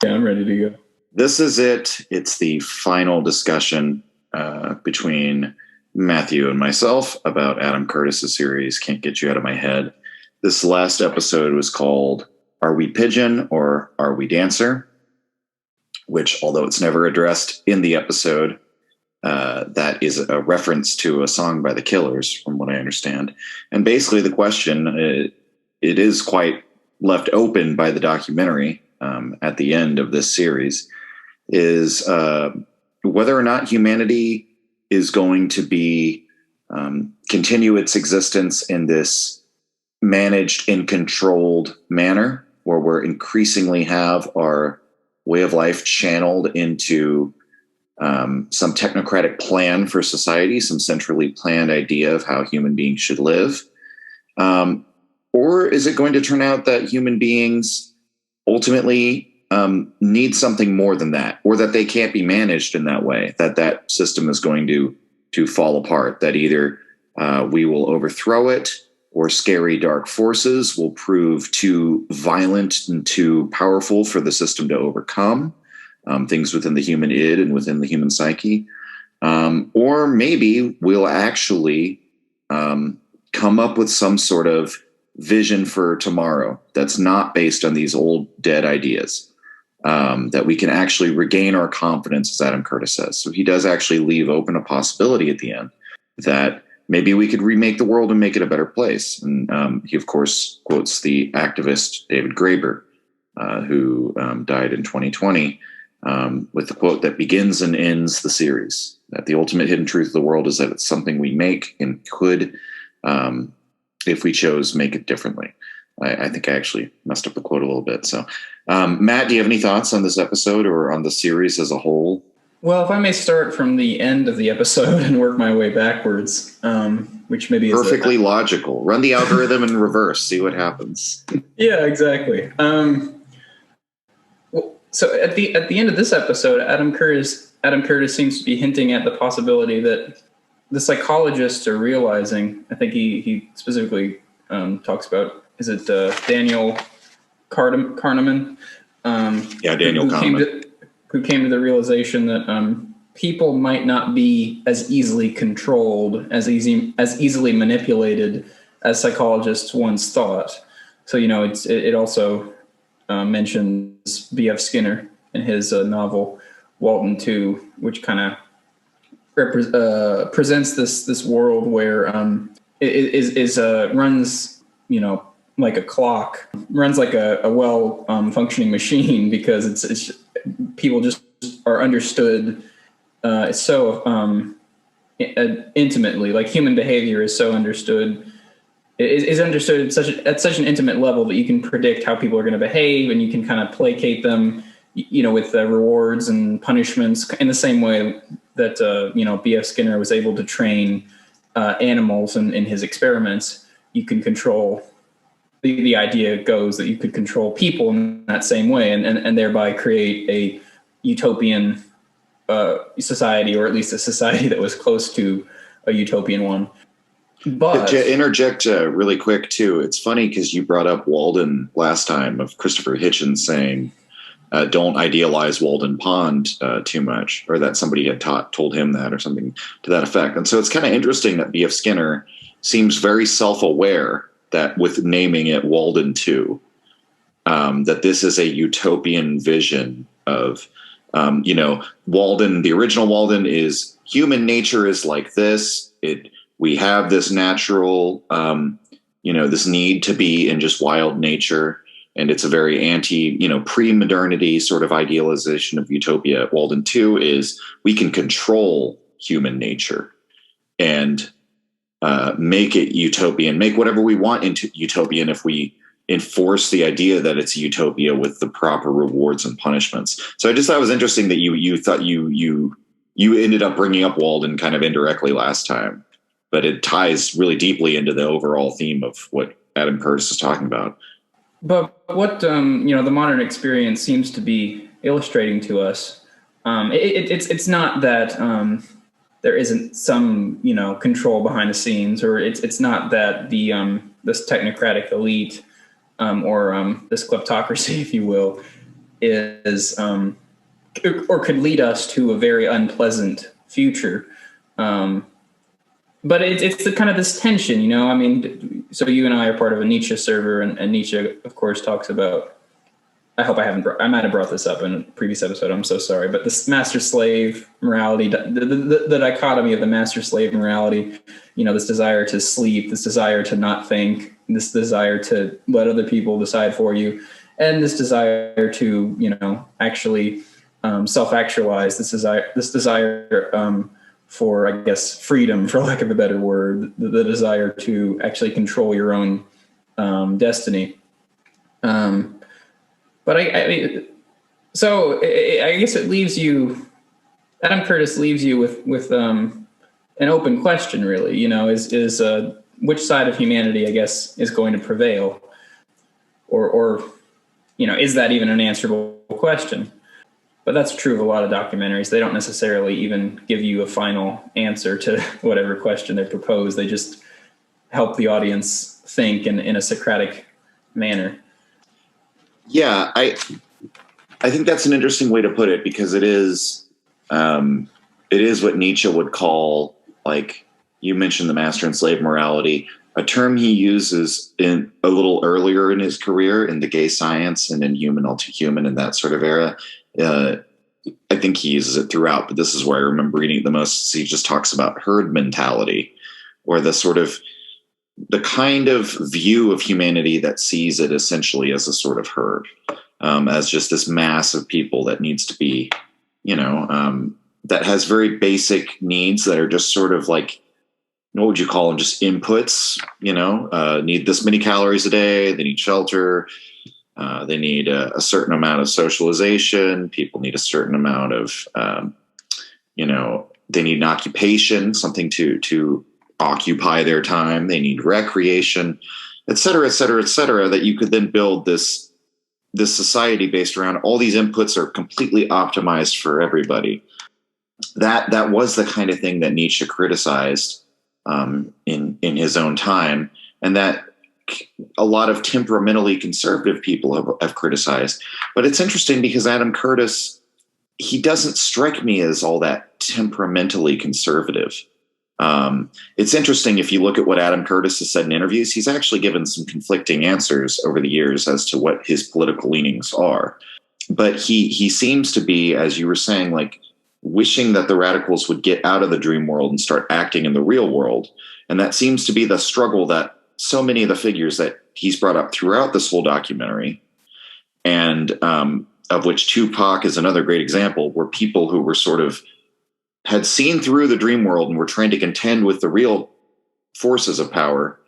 Yeah, I'm ready to go. This is it. It's the final discussion between Matthew and myself about Adam Curtis's series, Can't Get You Out of My Head. This last episode was called Are We Pigeon or Are We Dancer? Which, although it's never addressed in the episode, that is a reference to a song by The Killers, from what I understand. And basically the question, it is quite left open by the documentary at the end of this series, is whether or not humanity is going to be continue its existence in this managed and controlled manner, where we're increasingly have our way of life channeled into some technocratic plan for society, some centrally planned idea of how human beings should live. Or is it going to turn out that human beings ultimately need something more than that, or that they can't be managed in that way, that system is going to fall apart, that either we will overthrow it, or scary dark forces will prove too violent and too powerful for the system to overcome, things within the human id and within the human psyche. Or maybe we'll actually come up with some sort of vision for tomorrow that's not based on these old dead ideas, that we can actually regain our confidence, as Adam Curtis says. So he does actually leave open a possibility at the end that maybe we could remake the world and make it a better place. And he, of course, quotes the activist David Graeber, who died in 2020, with the quote that begins and ends the series, that the ultimate hidden truth of the world is that it's something we make and could, if we chose, make it differently. I think I actually messed up the quote a little bit. So, Matt, do you have any thoughts on this episode or on the series as a whole? Well, if I may start from the end of the episode and work my way backwards, which maybe is perfectly logical. Run the algorithm in reverse, see what happens. Yeah, exactly. So at the end of this episode, Adam Curtis seems to be hinting at the possibility that the psychologists are realizing. I think he specifically talks about, is it Daniel Kahneman? Daniel Kahneman. Who came to the realization that people might not be as easily controlled, as easily manipulated as psychologists once thought. So, it also mentions B.F. Skinner in his novel Walton 2, which kind of presents this world where it runs, like a clock, runs like a well functioning machine, because it's people just are understood so intimately. Like human behavior is so understood. Is understood at such an intimate level that you can predict how people are going to behave, and you can kind of placate them, with rewards and punishments, in the same way that B.F. Skinner was able to train animals in his experiments. You can control. The idea goes that you could control people in that same way, and thereby create a utopian society, or at least a society that was close to a utopian one. But to interject really quick too, it's funny because you brought up Walden last time, of Christopher Hitchens saying, don't idealize Walden Pond too much, or that somebody had told him that, or something to that effect. And so it's kind of interesting that B.F. Skinner seems very self-aware that with naming it Walden 2, that this is a utopian vision of, Walden. The original Walden is human nature is like this. We have this natural, this need to be in just wild nature. And it's a very pre-modernity sort of idealization of utopia. Walden 2 is we can control human nature and make it utopian, make whatever we want into utopian if we enforce the idea that it's a utopia with the proper rewards and punishments. So I just thought it was interesting that you thought you ended up bringing up Walden kind of indirectly last time, but it ties really deeply into the overall theme of what Adam Curtis is talking about. But what the modern experience seems to be illustrating to us, it's not that there isn't some control behind the scenes, or it's not that this technocratic elite or this kleptocracy, if you will, is or could lead us to a very unpleasant future. But it's the kind of this tension, you know. I mean, so you and I are part of a Nietzsche server, and Nietzsche, of course, talks about. I hope I might have brought this up in a previous episode. I'm so sorry, but this master-slave morality, the dichotomy of the master-slave morality, you know, this desire to sleep, this desire to not think, this desire to let other people decide for you, and this desire to, you know, actually self-actualize, this desire for, I guess, freedom, for lack of a better word, the desire to actually control your own destiny. But I guess it leaves you, Adam Curtis leaves you with an open question, really. You know, is which side of humanity, I guess, is going to prevail, or you know, is that even an answerable question? But that's true of a lot of documentaries. They don't necessarily even give you a final answer to whatever question they propose. They just help the audience think in a Socratic manner. Yeah, I think that's an interesting way to put it, because it is what Nietzsche would call, like you mentioned, the master and slave morality, a term he uses in a little earlier in his career in the gay science and in Human All Too Human and that sort of era. I think he uses it throughout, but this is where I remember reading it the most. He just talks about herd mentality, or the kind of view of humanity that sees it essentially as a sort of herd, as just this mass of people that needs to be, you know, that has very basic needs that are just sort of like, what would you call them? Just inputs, you know, need this many calories a day. They need shelter. They need a certain amount of socialization. People need a certain amount of, you know, they need an occupation, something to occupy their time. They need recreation, et cetera, et cetera, et cetera, that you could then build this society based around all these inputs are completely optimized for everybody. That was the kind of thing that Nietzsche criticized in his own time, and that a lot of temperamentally conservative people have criticized. But it's interesting because Adam Curtis, he doesn't strike me as all that temperamentally conservative. It's interesting, if you look at what Adam Curtis has said in interviews, he's actually given some conflicting answers over the years as to what his political leanings are. But he seems to be, as you were saying, like wishing that the radicals would get out of the dream world and start acting in the real world. And that seems to be the struggle that so many of the figures that he's brought up throughout this whole documentary, and of which Tupac is another great example, were people who were sort of had seen through the dream world and were trying to contend with the real forces of power,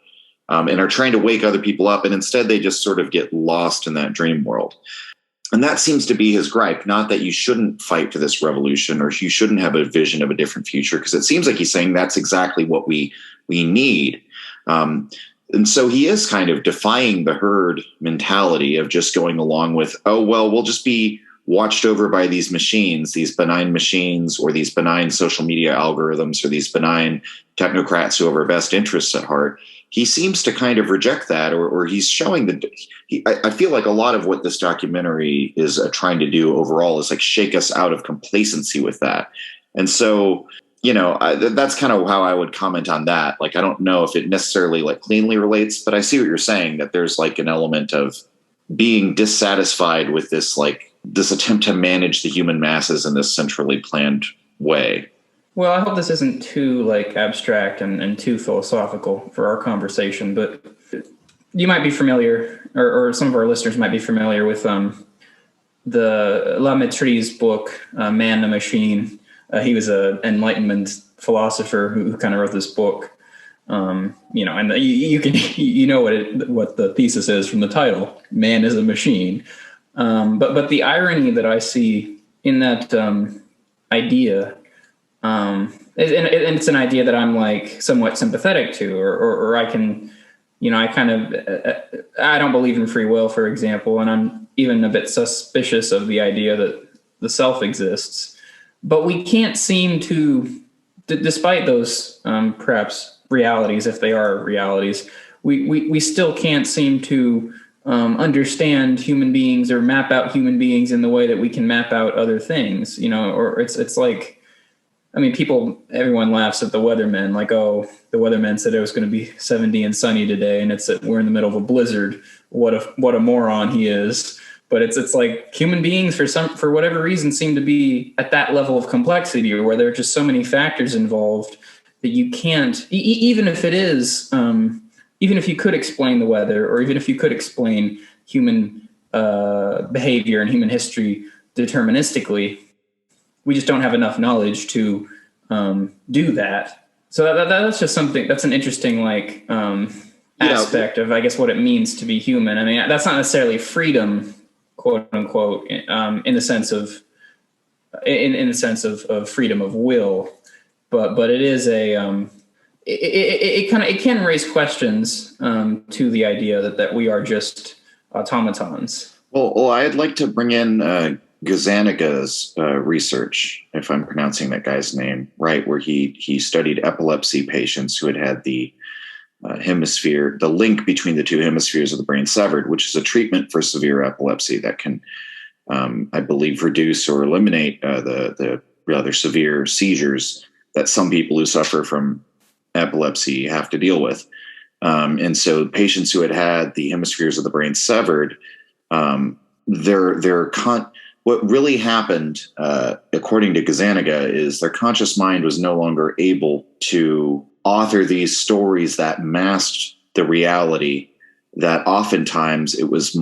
and are trying to wake other people up. And instead they just sort of get lost in that dream world. And that seems to be his gripe, not that you shouldn't fight for this revolution or you shouldn't have a vision of a different future, because it seems like he's saying that's exactly what we need. And so he is kind of defying the herd mentality of just going along with, oh, well, we'll just be watched over by these machines, these benign machines, or these benign social media algorithms, or these benign technocrats who have our best interests at heart. He seems to kind of reject that, or he's showing that I feel like a lot of what this documentary is trying to do overall is like shake us out of complacency with that. And so, you know, that's kind of how I would comment on that. Like, I don't know if it necessarily like cleanly relates, but I see what you're saying, that there's like an element of being dissatisfied with this, like this attempt to manage the human masses in this centrally planned way. Well, I hope this isn't too like abstract and too philosophical for our conversation, but you might be familiar, or some of our listeners might be familiar with the La Mettrie's book, Man the Machine. He was an Enlightenment philosopher who kind of wrote this book. You know, and you can what the thesis is from the title, Man is a Machine. But the irony that I see in that idea, and it's an idea that I'm like somewhat sympathetic to, or I can, you know, I don't believe in free will, for example, and I'm even a bit suspicious of the idea that the self exists. But we can't seem to, despite those perhaps realities, if they are realities, we still can't seem to understand human beings or map out human beings in the way that we can map out other things, or it's like, I mean, everyone laughs at the weathermen, like, oh, the weatherman said it was going to be 70 and sunny today, and we're in the middle of a blizzard. What a moron he is. But it's like human beings, for whatever reason, seem to be at that level of complexity, or where there are just so many factors involved that you can't, even if it is, even if you could explain the weather, or even if you could explain human behavior and human history deterministically, we just don't have enough knowledge to do that. So that's just something, that's an interesting aspect of, I guess, what it means to be human. I mean, that's not necessarily freedom, quote unquote, in the sense of freedom of will, but it is it can raise questions to the idea that we are just automatons. Well, I'd like to bring in Gazzaniga's research, if I'm pronouncing that guy's name right, where he studied epilepsy patients who had the the link between the two hemispheres of the brain severed, which is a treatment for severe epilepsy that can, I believe, reduce or eliminate the rather severe seizures that some people who suffer from epilepsy have to deal with. And so patients who had the hemispheres of the brain severed, what really happened, according to Gazzaniga, is their conscious mind was no longer able to author these stories that masked the reality, that oftentimes it was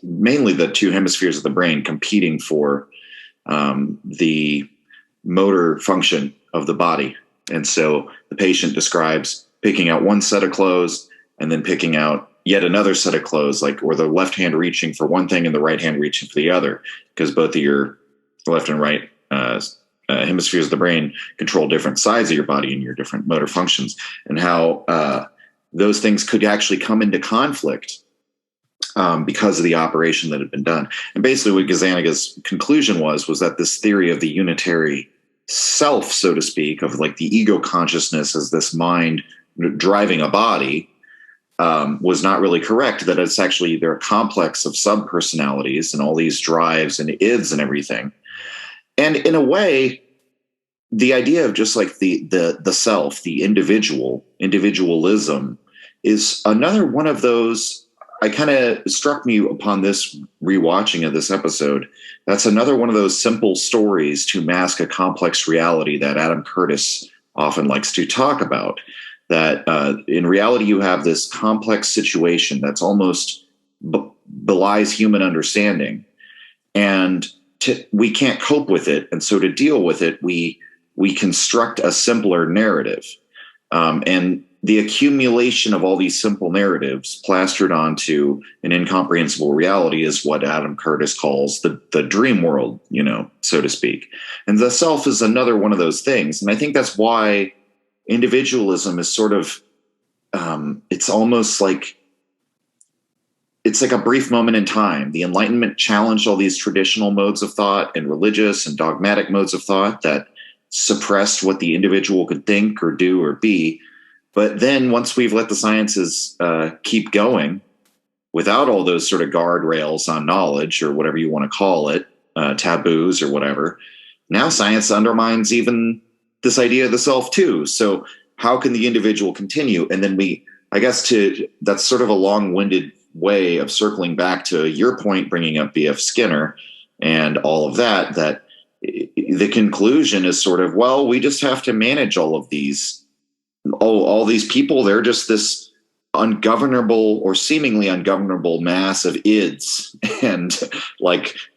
mainly the two hemispheres of the brain competing for the motor function of the body. And so the patient describes picking out one set of clothes and then picking out yet another set of clothes, or the left hand reaching for one thing and the right hand reaching for the other, because both of your left and right hemispheres of the brain control different sides of your body and your different motor functions, and how those things could actually come into conflict because of the operation that had been done. And basically what Gazzaniga's conclusion was that this theory of the unitary self, so to speak, of the ego consciousness as this mind driving a body, was not really correct, that it's actually they're a complex of subpersonalities and all these drives and ids and everything. And in a way, the idea of just the self, the individualism, is another one of those. It struck me upon this rewatching of this episode. That's another one of those simple stories to mask a complex reality that Adam Curtis often likes to talk about. That in reality, you have this complex situation that's almost belies human understanding, and we can't cope with it. And so to deal with it, we construct a simpler narrative. And the accumulation of all these simple narratives plastered onto an incomprehensible reality is what Adam Curtis calls the dream world, so to speak. And the self is another one of those things. And I think that's why individualism is sort of, it's almost like, it's like a brief moment in time. The Enlightenment challenged all these traditional modes of thought and religious and dogmatic modes of thought that suppressed what the individual could think or do or be. But then once we've let the sciences keep going without all those sort of guardrails on knowledge or whatever you want to call it, taboos or whatever, now science undermines even this idea of the self too. So how can the individual continue? And then that's sort of a long-winded way of circling back to your point, bringing up B.F. Skinner and all of that the conclusion is sort of, well, we just have to manage all these people. They're just this ungovernable or seemingly ungovernable mass of ids and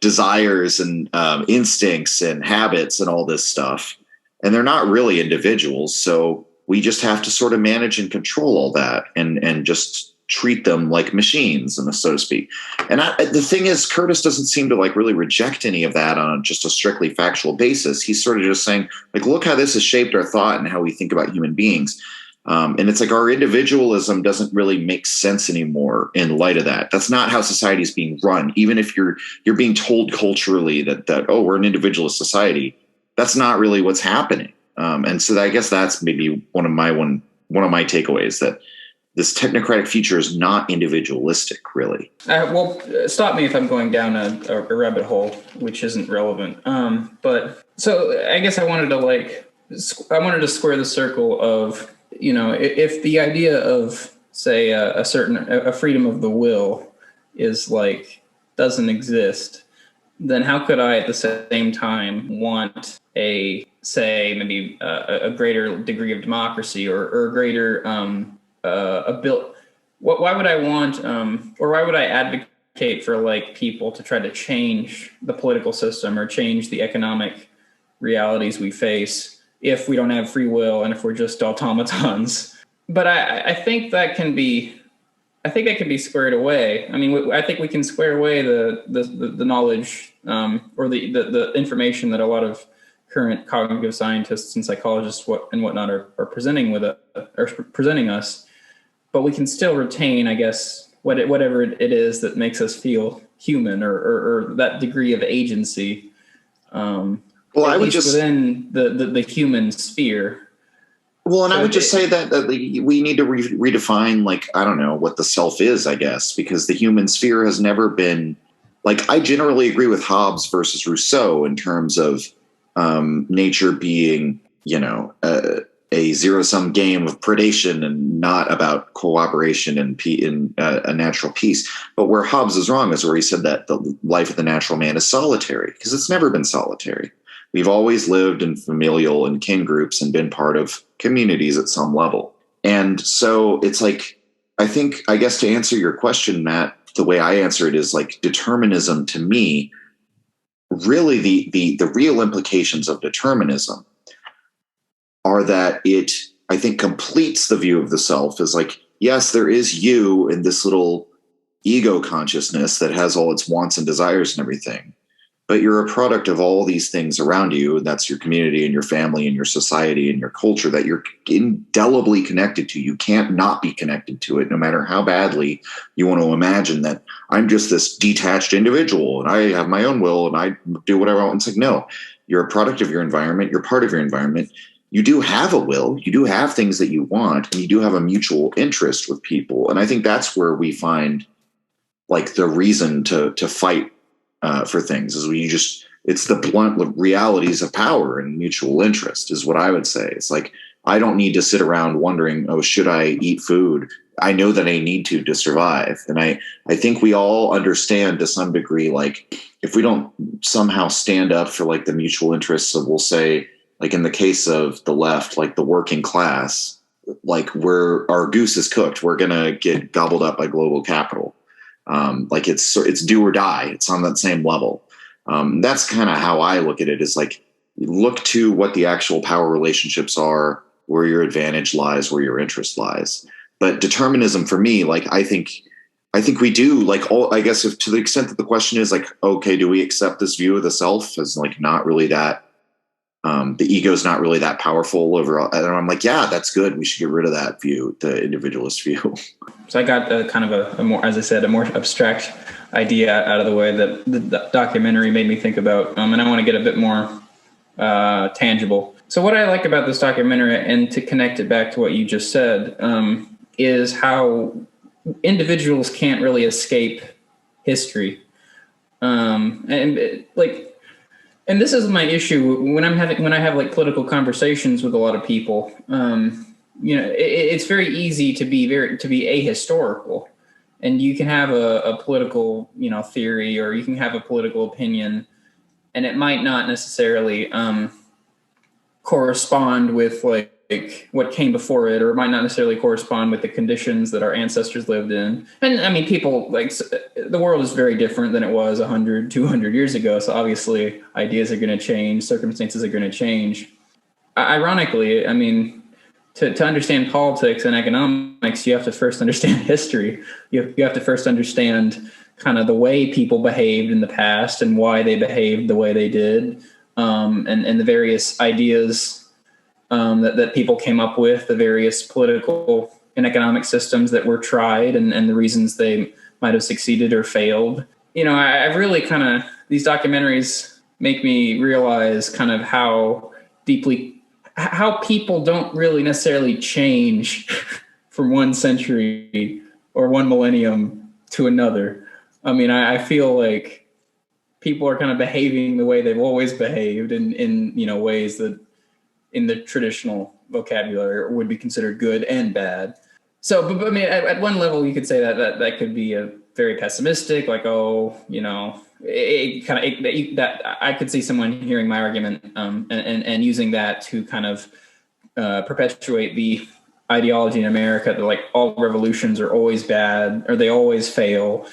desires and instincts and habits and all this stuff. And they're not really individuals. So we just have to sort of manage and control all that and just treat them like machines, and so to speak. And the thing is, Curtis doesn't seem to really reject any of that on just a strictly factual basis. He's sort of just saying, look how this has shaped our thought and how we think about human beings. And it's our individualism doesn't really make sense anymore in light of that. That's not how society is being run. Even if you're being told culturally that oh, we're an individualist society, that's not really what's happening. And so I guess that's maybe one of my takeaways, that this technocratic future is not individualistic, really. Well, stop me if I'm going down a rabbit hole, which isn't relevant. But so I guess I wanted to square the circle of, if the idea of, say, a freedom of the will is like doesn't exist, then how could I at the same time want maybe a greater degree of democracy or a greater why would I want or why would I advocate for like people to try to change the political system or change the economic realities we face if we don't have free will and if we're just automatons? But I think that can be squared away. I mean, I think we can square away the knowledge or the information that a lot of current cognitive scientists and psychologists and whatnot are presenting presenting us. But we can still retain, I guess, whatever it is that makes us feel human or that degree of agency. Well, I would just within the human sphere. Well, and so I would just say that we need to redefine, like, I don't know what the self is, I guess, because the human sphere has never been, like, I generally agree with Hobbes versus Rousseau in terms of nature being, a zero-sum game of predation and not about cooperation and a natural peace. But where Hobbes is wrong is where he said that the life of the natural man is solitary, because it's never been solitary. We've always lived in familial and kin groups and been part of communities at some level. And so it's like, I guess to answer your question, Matt, the way I answer it is like determinism to me, really the real implications of determinism are that it, I think, completes the view of the self as like, yes, there is you in this little ego consciousness that has all its wants and desires and everything. But you're a product of all these things around you, and that's your community and your family and your society and your culture that you're indelibly connected to. You can't not be connected to it, no matter how badly you want to imagine that I'm just this detached individual and I have my own will and I do whatever I want. It's like, no, you're a product of your environment. You're part of your environment. You do have a will. You do have things that you want, and you do have a mutual interest with people. And I think that's where we find like the reason to fight for things is it's the blunt realities of power and mutual interest is what I would say. It's like, I don't need to sit around wondering, oh, should I eat food? I know that I need to survive. And I think we all understand to some degree, like if we don't somehow stand up for like the mutual interests of, we'll say, like in the case of the left, like the working class, like our goose is cooked. We're going to get gobbled up by global capital. Like it's do or die. It's on that same level. That's kind of how I look at it, is like, look to what the actual power relationships are, where your advantage lies, where your interest lies. But determinism for me, like, I think we do, like, I guess if to the extent that the question is like, okay, do we accept this view of the self as like not really that, the ego is not really that powerful overall? And I'm like, yeah, that's good. We should get rid of that view, the individualist view. So I got kind of a more, as I said, a more abstract idea out of the way that the documentary made me think about, and I want to get a bit more tangible. So what I like about this documentary, and to connect it back to what you just said, is how individuals can't really escape history, and this is my issue when I have like political conversations with a lot of people. It's very easy to be ahistorical, and you can have a political, theory, or you can have a political opinion, and it might not necessarily correspond with like what came before it, or it might not necessarily correspond with the conditions that our ancestors lived in. And I mean, people, like, the world is very different than it was 100, 200 years ago. So obviously ideas are going to change, circumstances are going to change. Ironically, I mean, to understand politics and economics, you have to first understand history. You have to first understand kind of the way people behaved in the past and why they behaved the way they did, and the various ideas that people came up with, the various political and economic systems that were tried, and the reasons they might have succeeded or failed. I really kind of, these documentaries make me realize kind of how people don't really necessarily change from one century or one millennium to another. I mean, I feel like people are kind of behaving the way they've always behaved in ways that in the traditional vocabulary would be considered good and bad. So, but I mean, at one level, you could say that could be a very pessimistic, like, oh, that I could see someone hearing my argument and using that to kind of perpetuate the ideology in America that like all revolutions are always bad or they always fail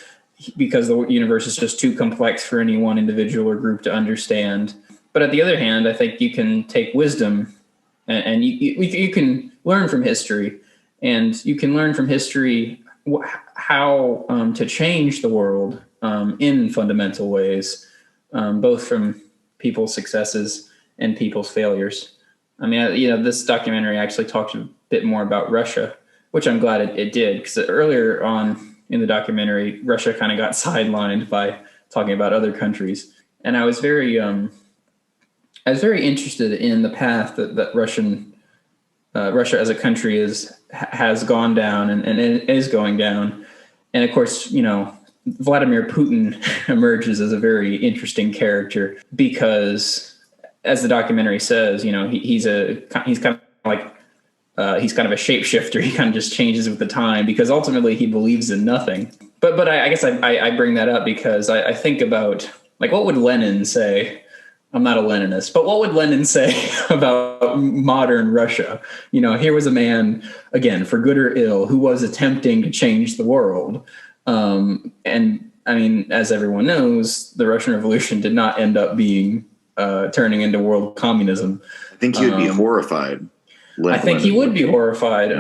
because the universe is just too complex for any one individual or group to understand. But at the other hand, I think you can take wisdom and you can learn from history, and you can learn from history how to change the world in fundamental ways, both from people's successes and people's failures. I mean, this documentary actually talks a bit more about Russia, which I'm glad it did, because earlier on in the documentary, Russia kind of got sidelined by talking about other countries, and I was very interested in the path that Russia as a country has gone down and is going down, and of course, Vladimir Putin emerges as a very interesting character because, as the documentary says, he's kind of a shapeshifter. He kind of just changes with the time because ultimately he believes in nothing. But I guess I bring that up because I think about, like, what would Lenin say? I'm not a Leninist, but what would Lenin say about modern Russia? Here was a man, again, for good or ill, who was attempting to change the world. And I mean, as everyone knows, the Russian Revolution did not end up being turning into world communism. I think he would be horrified. I think he would be horrified.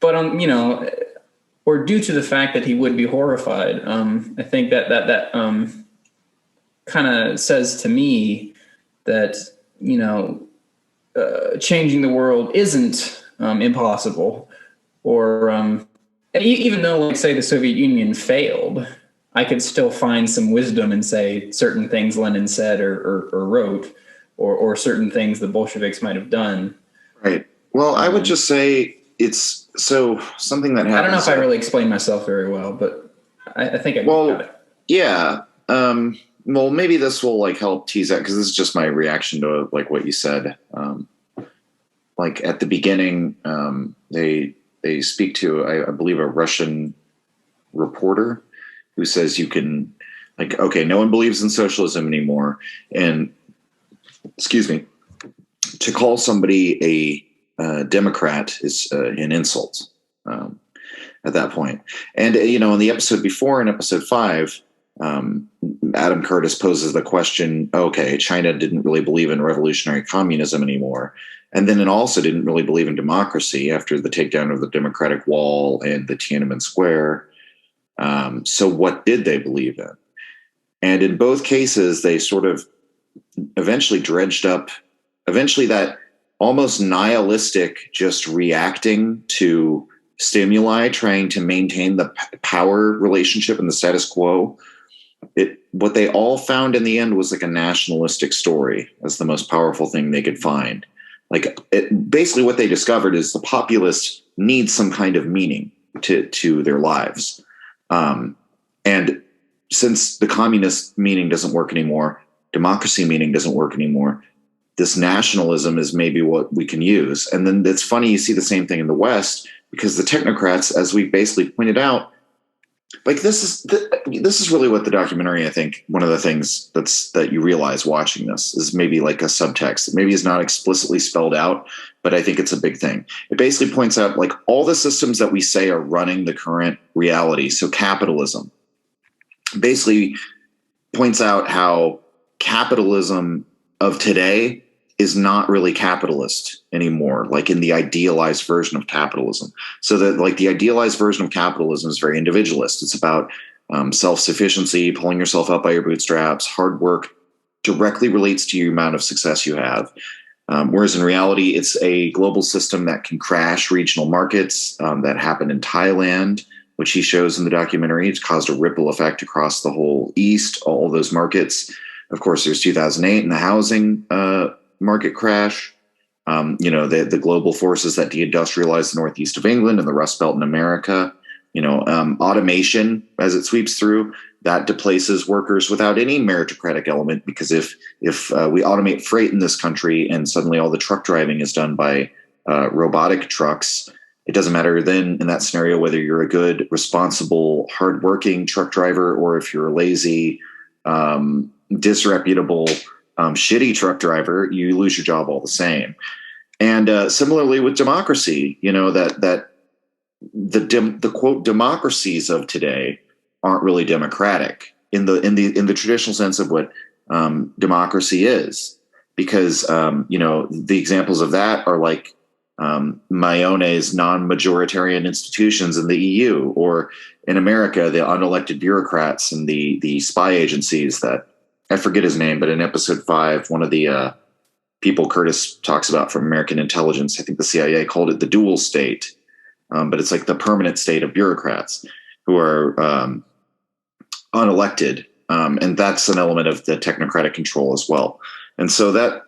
But or due to the fact that he would be horrified, I think that kind of says to me that changing the world isn't impossible, or even though, like, say, the Soviet Union failed, I could still find some wisdom in, say, certain things Lenin said or wrote, or certain things the Bolsheviks might have done. Right. Well, I would just say it's something that happens. I don't know if I really explained myself very well, but I think I got it. Yeah. Well, maybe this will help tease out, because this is just my reaction to what you said. At the beginning, they speak to, I believe, a Russian reporter who says you can, okay, no one believes in socialism anymore, and excuse me, to call somebody a Democrat is an insult at that point. And in the episode before, in episode 5. Adam Curtis poses the question, okay, China didn't really believe in revolutionary communism anymore. And then it also didn't really believe in democracy after the takedown of the Democratic Wall and the Tiananmen Square. So what did they believe in? And in both cases, they sort of eventually dredged up, that almost nihilistic, just reacting to stimuli, trying to maintain the power relationship and the status quo. What they all found in the end was a nationalistic story as the most powerful thing they could find. Basically what they discovered is the populace needs some kind of meaning to their lives. And since the communist meaning doesn't work anymore, democracy meaning doesn't work anymore, this nationalism is maybe what we can use. And then it's funny, you see the same thing in the West, because the technocrats, as we basically pointed out, this is really what the documentary, I think, one of the things that you realize watching this is maybe a subtext that maybe is not explicitly spelled out, but I think it's a big thing. It basically points out all the systems that we say are running the current reality. So capitalism basically points out how capitalism of today is not really capitalist anymore, in the idealized version of capitalism. So that the idealized version of capitalism is very individualist. It's about self-sufficiency, pulling yourself up by your bootstraps, hard work directly relates to the amount of success you have. Whereas in reality, it's a global system that can crash regional markets. That happened in Thailand, which he shows in the documentary. It's caused a ripple effect across the whole East, all those markets. Of course, there's 2008 and the housing market crash. the global forces that deindustrialize the northeast of England and the Rust Belt in America. Automation, as it sweeps through, that displaces workers without any meritocratic element, because if we automate freight in this country and suddenly all the truck driving is done by robotic trucks, it doesn't matter then in that scenario whether you're a good, responsible, hardworking truck driver or if you're a lazy, disreputable, shitty truck driver, you lose your job all the same. And similarly with democracy, that the quote democracies of today aren't really democratic in the traditional sense of what democracy is, because the examples of that are like Mayone's non-majoritarian institutions in the EU, or in America the unelected bureaucrats and the spy agencies that I forget his name, but in episode 5, one of the people Curtis talks about from American intelligence, I think the CIA called it the dual state. But it's like the permanent state of bureaucrats who are unelected. And that's an element of the technocratic control as well. And so that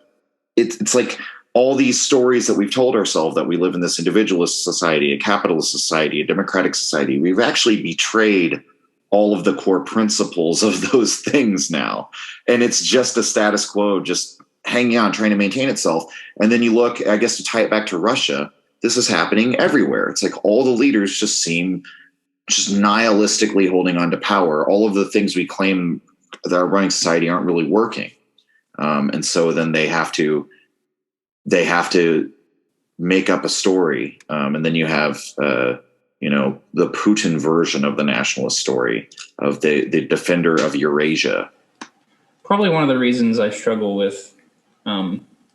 it's like all these stories that we've told ourselves that we live in this individualist society, a capitalist society, a democratic society, we've actually betrayed all of the core principles of those things now. And it's just a status quo, just hanging on, trying to maintain itself. And then you look, I guess to tie it back to Russia, this is happening everywhere. It's like all the leaders just seem just nihilistically holding on to power. All of the things we claim that are running society aren't really working. And so then they have to make up a story. And then you have, the Putin version of the nationalist story of the defender of Eurasia. Probably one of the reasons I struggle with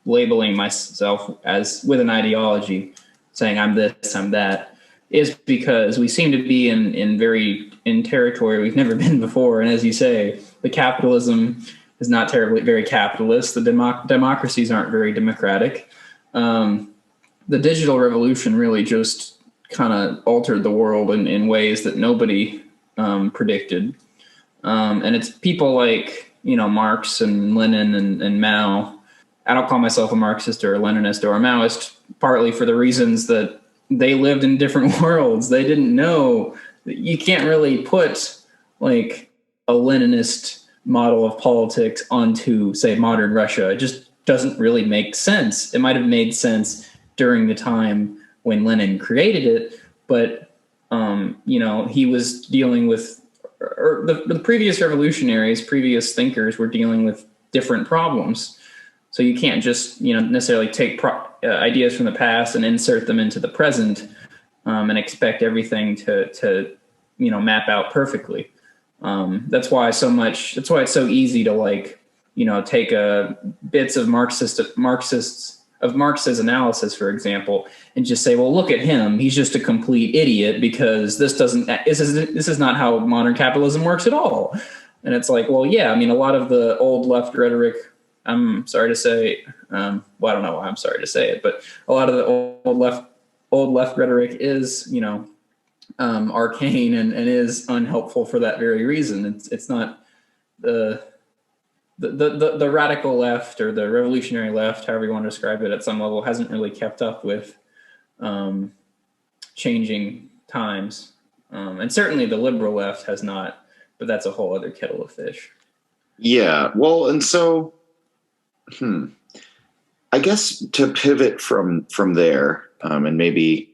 labeling myself as with an ideology, saying I'm this, I'm that, is because we seem to be in territory we've never been before. And as you say, the capitalism is not very capitalist. The democracies aren't very democratic. The digital revolution really just kind of altered the world in ways that nobody predicted. And it's people like, Marx and Lenin and Mao. I don't call myself a Marxist or a Leninist or a Maoist, partly for the reasons that they lived in different worlds. They didn't know. You can't really put like a Leninist model of politics onto, say, modern Russia. It just doesn't really make sense. It might have made sense during the time when Lenin created it, but he was dealing with, or the previous revolutionaries, previous thinkers were dealing with different problems. So you can't just necessarily take ideas from the past and insert them into the present and expect everything to map out perfectly. That's why it's so easy to take bits of Marx's analysis, for example, and just say, well, look at him. He's just a complete idiot because this is not how modern capitalism works at all. And it's like, well, yeah, a lot of the old left rhetoric, I'm sorry to say, I don't know why I'm sorry to say it, but a lot of the old left rhetoric is, arcane and is unhelpful for that very reason. It's not the radical left or the revolutionary left, however you want to describe it, at some level hasn't really kept up with changing times. And certainly the liberal left has not, but that's a whole other kettle of fish. Yeah. Well, and so, I guess to pivot from there and maybe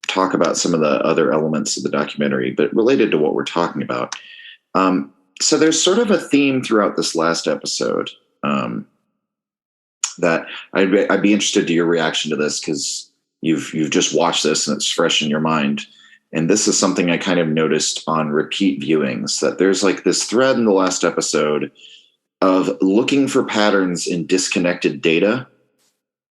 talk about some of the other elements of the documentary, but related to what we're talking about. So there's sort of a theme throughout this last episode that I'd be interested to your reaction to this, because you've just watched this and it's fresh in your mind. And this is something I kind of noticed on repeat viewings, that there's like this thread in the last episode of looking for patterns in disconnected data.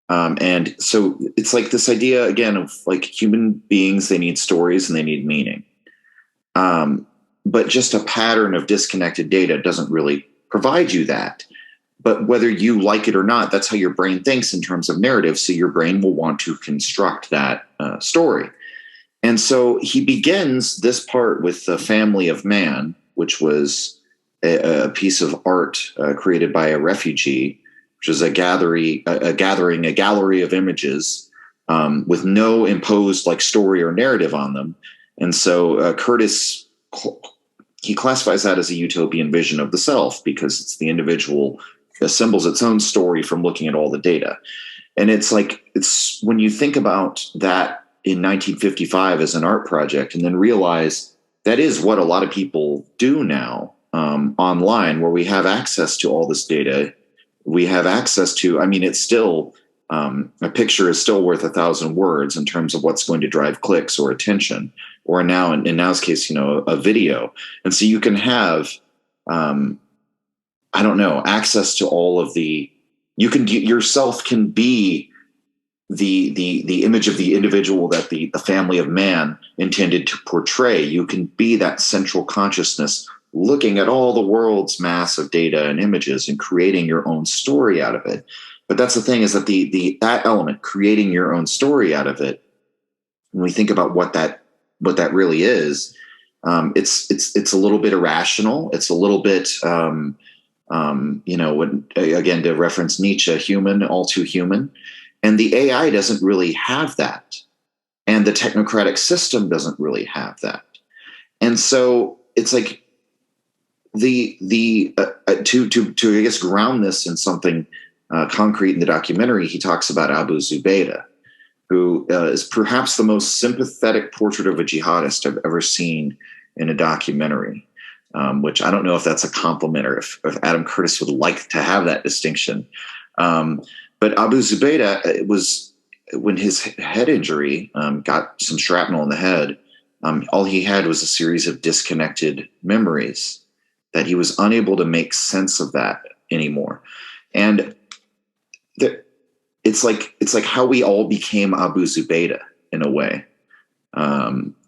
And so it's like this idea, again, of like human beings, they need stories and they need meaning. But just a pattern of disconnected data doesn't really provide you that. But whether you like it or not, that's how your brain thinks in terms of narrative. So your brain will want to construct that story. And so he begins this part with the family of man, which was a piece of art created by a refugee which is a gallery of images with no imposed like story or narrative on them. And so Curtis, he classifies that as a utopian vision of the self because it's the individual assembles its own story from looking at all the data. And it's when you think about that in 1955 as an art project and then realize that is what a lot of people do now online, where we have access to all this data. We have access to, it's still, a picture is still worth 1,000 words in terms of what's going to drive clicks or attention, or now in now's case, a video. And so you can have, access to all of yourself can be the image of the individual that the family of man intended to portray. You can be that central consciousness looking at all the world's mass of data and images and creating your own story out of it. But that's the thing, is that that element, creating your own story out of it, when we think about what that really is, it's a little bit irrational. It's a little bit, again, to reference Nietzsche, human, all too human. And the AI doesn't really have that. And the technocratic system doesn't really have that. And so it's like to I guess ground this in something concrete in the documentary, he talks about Abu Zubaydah, who is perhaps the most sympathetic portrait of a jihadist I've ever seen in a documentary, which I don't know if that's a compliment or if Adam Curtis would like to have that distinction. But Abu Zubaydah, it was when his head injury got some shrapnel in the head, all he had was a series of disconnected memories that he was unable to make sense of that anymore. And it's like how we all became Abu Zubaydah in a way,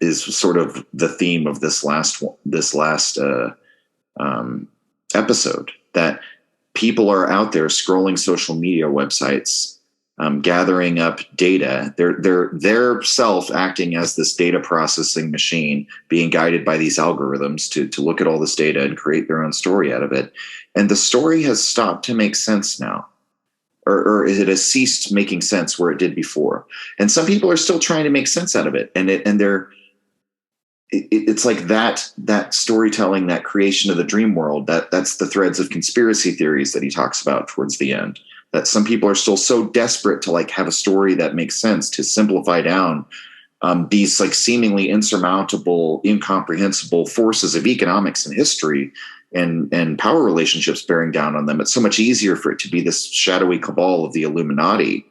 is sort of the theme of this last episode, that people are out there scrolling social media websites, gathering up data. They're self acting as this data processing machine, being guided by these algorithms to look at all this data and create their own story out of it. And the story has stopped to make sense now, or it has ceased making sense where it did before. And some people are still trying to make sense out of it. It's like that storytelling, that creation of the dream world, that's the threads of conspiracy theories that he talks about towards the end, that some people are still so desperate to have a story that makes sense, to simplify down these seemingly insurmountable, incomprehensible forces of economics and history and power relationships bearing down on them. It's so much easier for it to be this shadowy cabal of the Illuminati.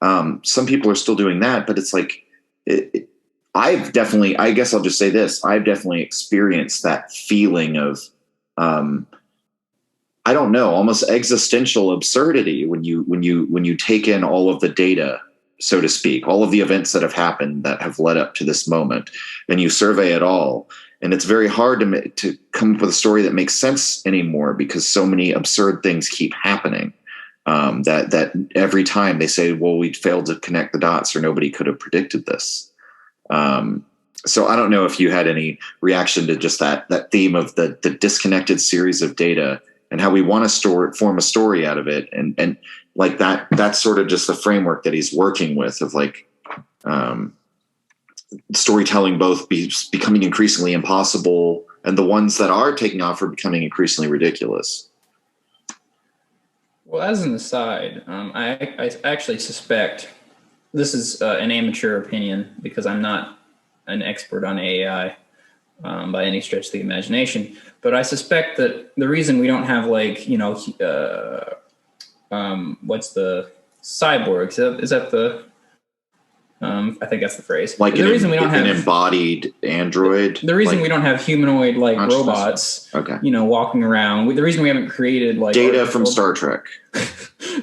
Some people are still doing that, but it's I've definitely, I guess I'll just say this, I've definitely experienced that feeling of, I don't know, almost existential absurdity when you take in all of the data, so to speak, all of the events that have happened that have led up to this moment, and you survey it all. And it's very hard to come up with a story that makes sense anymore, because so many absurd things keep happening. That every time they say, well, we failed to connect the dots, or nobody could have predicted this. So I don't know if you had any reaction to just that theme of the disconnected series of data and how we want to form a story out of it. And like that's sort of just the framework that he's working with, of storytelling both becoming increasingly impossible, and the ones that are taking off are becoming increasingly ridiculous. Well, as an aside, I actually suspect, this is an amateur opinion because I'm not an expert on AI by any stretch of the imagination, but I suspect that the reason we don't have what's the cyborgs? Is that the I think that's the phrase. Like the reason we don't have an embodied android. The reason we don't have humanoid robots, walking around. The reason we haven't created data from Star Trek.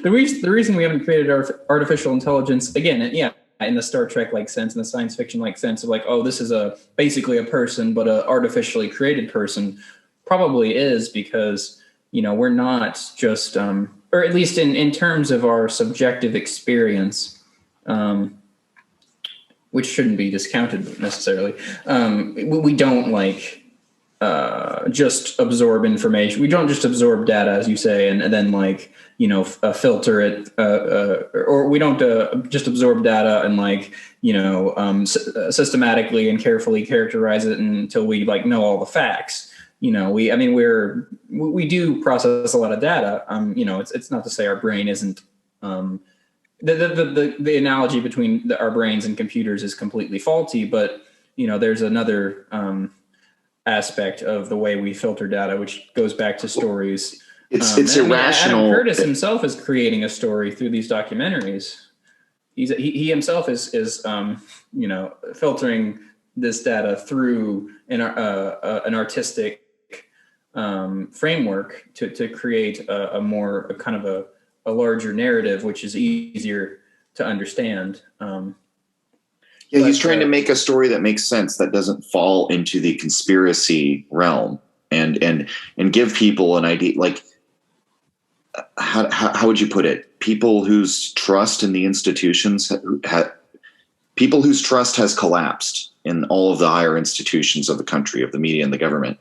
The reason we haven't created artificial intelligence, again, in the Star Trek sense, in the science fiction sense of this is basically a person, but a artificially created person, probably is because we're not just or at least in terms of our subjective experience, which shouldn't be discounted necessarily. We don't just absorb information. We don't just absorb data, as you say, and then like, filter it, or we don't just absorb data and like, systematically and carefully characterize it until we like know all the facts. We do process a lot of data. It's not to say our brain isn't, the analogy between our brains and computers is completely faulty, but there's another aspect of the way we filter data, which goes back to stories. It's irrational. Adam Curtis himself is creating a story through these documentaries. He himself is filtering this data through an artistic framework to create a kind of a larger narrative, which is easier to understand. He's trying to make a story that makes sense, that doesn't fall into the conspiracy realm, and give people an idea. Like, how would you put it? People whose trust in the institutions people whose trust has collapsed in all of the higher institutions of the country, of the media and the government.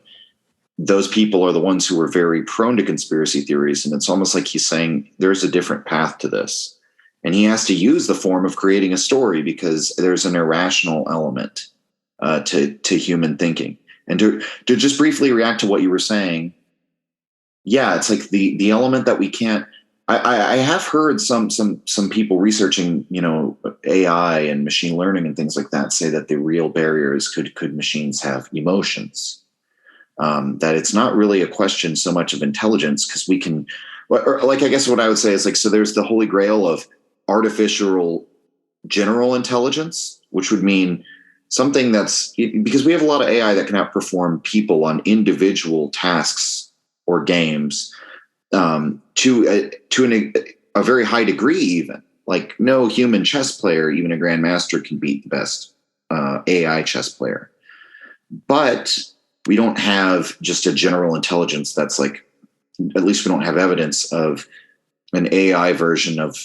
Those people are the ones who are very prone to conspiracy theories. And it's almost like he's saying there's a different path to this. And he has to use the form of creating a story because there's an irrational element to human thinking. And to just briefly react to what you were saying, yeah, it's like the element that we can't. I have heard some people researching, AI and machine learning and things like that say that the real barrier is could machines have emotions? That it's not really a question so much of intelligence, because we can, or like, I guess what I would say is like, so there's the holy grail of artificial general intelligence, which would mean something that's, because we have a lot of AI that can outperform people on individual tasks or games to a very high degree, even. Like, no human chess player, even a grandmaster, can beat the best AI chess player. But we don't have just a general intelligence that's like, at least we don't have evidence of an AI version of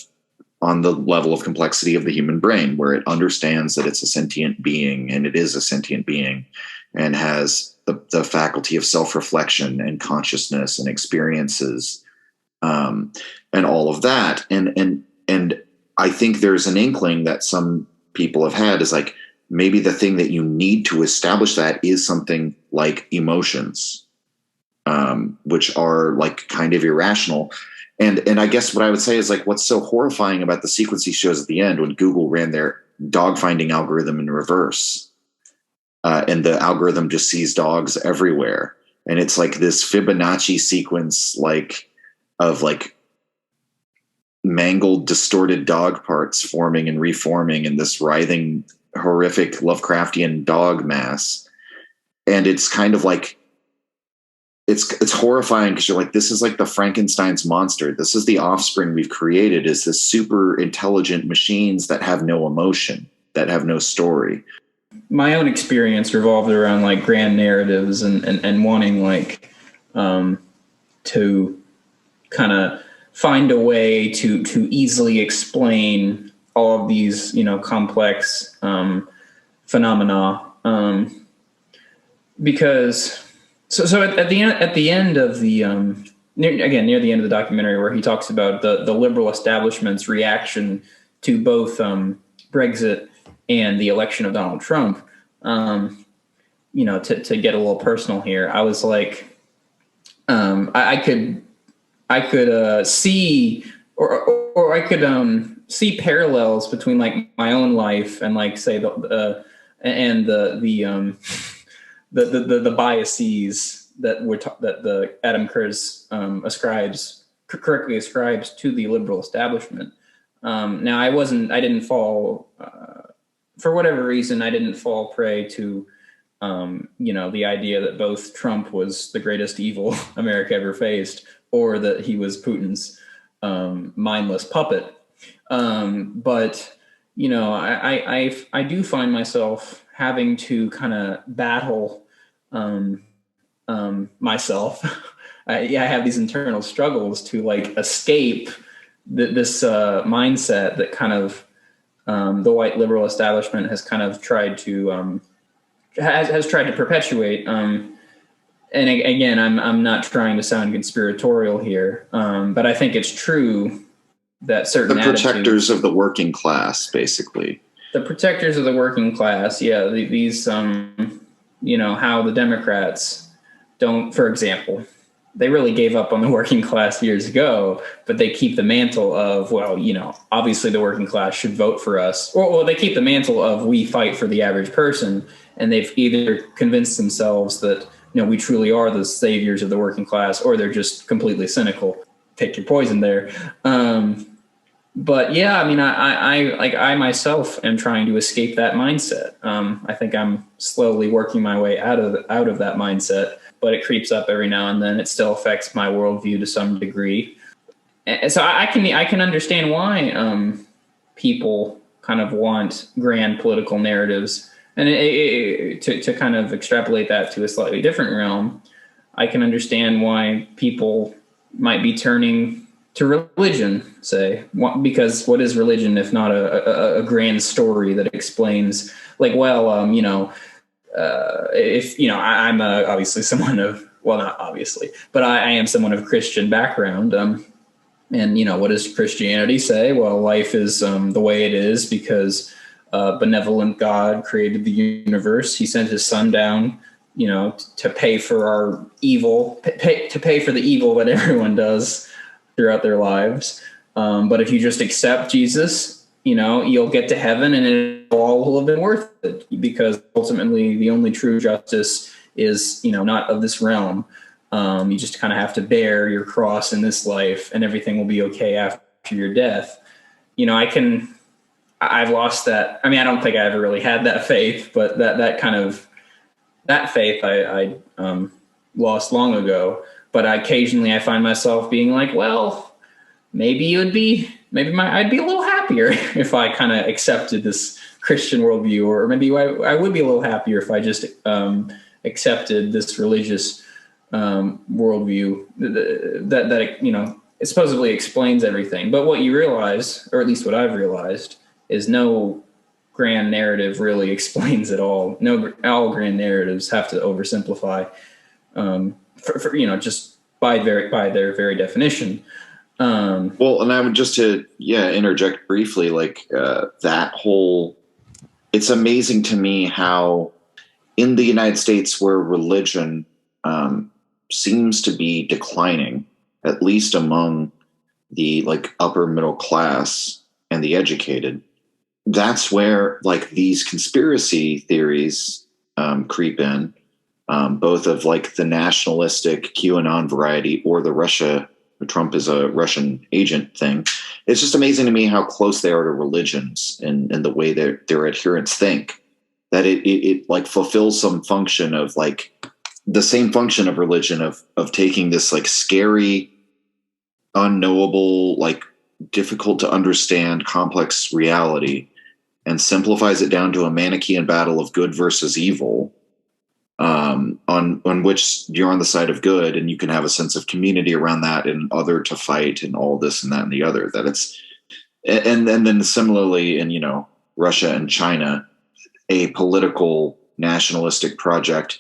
on the level of complexity of the human brain, where it understands that it's a sentient being, and it is a sentient being, and has the faculty of self-reflection and consciousness and experiences, and all of that. And I think there's an inkling that some people have had is like, maybe the thing that you need to establish that is something like emotions, which are like kind of irrational. And I guess what I would say is like, what's so horrifying about the sequence he shows at the end when Google ran their dog finding algorithm in reverse, and the algorithm just sees dogs everywhere. And it's like this Fibonacci sequence, like of like mangled, distorted dog parts forming and reforming in this writhing, horrific Lovecraftian dog mass. And it's kind of like, it's horrifying, because you're like, this is like the Frankenstein's monster. This is the offspring we've created, is this super intelligent machines that have no emotion, that have no story. My own experience revolved around like grand narratives and wanting like to kind of find a way to easily explain all of these, complex phenomena, because so at the end of the near the end of the documentary, where he talks about the liberal establishment's reaction to both Brexit and the election of Donald Trump, to get a little personal here, I was like, I could see, or I could see parallels between like my own life and like say the biases that the Adam Curtis correctly ascribes to the liberal establishment. Now I didn't fall for whatever reason, I didn't fall prey to the idea that both Trump was the greatest evil America ever faced, or that he was Putin's mindless puppet. But I do find myself having to kind of battle myself. I have these internal struggles to like escape this mindset that kind of the white liberal establishment has kind of tried to has tried to perpetuate. and again, I'm not trying to sound conspiratorial here, but I think it's true that certain the protectors of the working class, basically. The protectors of the working class, yeah. These, how the Democrats don't, for example, they really gave up on the working class years ago, but they keep the mantle of, obviously the working class should vote for us. Or they keep the mantle of we fight for the average person, and they've either convinced themselves that, we truly are the saviors of the working class, or they're just completely cynical. Take your poison there. But yeah, I mean, I myself am trying to escape that mindset. I think I'm slowly working my way out of that mindset, but it creeps up every now and then. It still affects my worldview to some degree, and so I can understand why people kind of want grand political narratives, and to kind of extrapolate that to a slightly different realm, I can understand why people might be turning to religion, say, because what is religion if not a grand story that explains, like, if I'm obviously someone of, well, not obviously, but I am someone of Christian background, and what does Christianity say? Well, life is the way it is because benevolent God created the universe. He sent his son down, to pay for our evil, to pay for the evil that everyone does throughout their lives. But if you just accept Jesus, you'll get to heaven and it all will have been worth it, because ultimately the only true justice is, not of this realm. You just kind of have to bear your cross in this life and everything will be okay after your death. I've lost that. I mean, I don't think I ever really had that faith, but that faith I lost long ago. But occasionally I find myself being like, well, maybe I'd be a little happier if I kind of accepted this Christian worldview, or maybe I would be a little happier if I just accepted this religious worldview that it supposedly explains everything. But what you realize, or at least what I've realized, is no grand narrative really explains it all. All grand narratives have to oversimplify. Just by their very definition. Well, and I would just to interject briefly, that whole. It's amazing to me how in the United States, where religion seems to be declining, at least among the upper middle class and the educated, that's where these conspiracy theories creep in. Both of the nationalistic QAnon variety or the Trump is a Russian agent thing. It's just amazing to me how close they are to religions and the way their adherents think, that it fulfills some function of the same function of religion of taking this scary, unknowable, difficult to understand, complex reality and simplifies it down to a Manichaean battle of good versus evil. On which you're on the side of good, and you can have a sense of community around that and other to fight and all this and that and the other. That it's, and then similarly in Russia and China, a political nationalistic project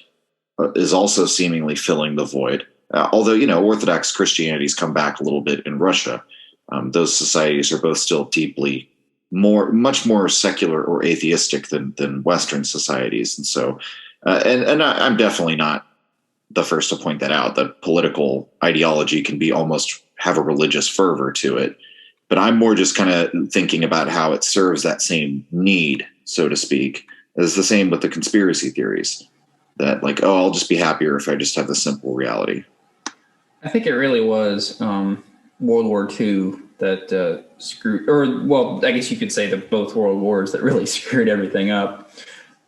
is also seemingly filling the void. Although Orthodox Christianity's come back a little bit in Russia, those societies are both still deeply much more secular or atheistic than Western societies, and so. And I'm definitely not the first to point that out, that political ideology can be almost have a religious fervor to it. But I'm more just kind of thinking about how it serves that same need, so to speak, as the same with the conspiracy theories, that I'll just be happier if I just have the simple reality. I think it really was World War II that screwed, or well, I guess you could say that both world wars that really screwed everything up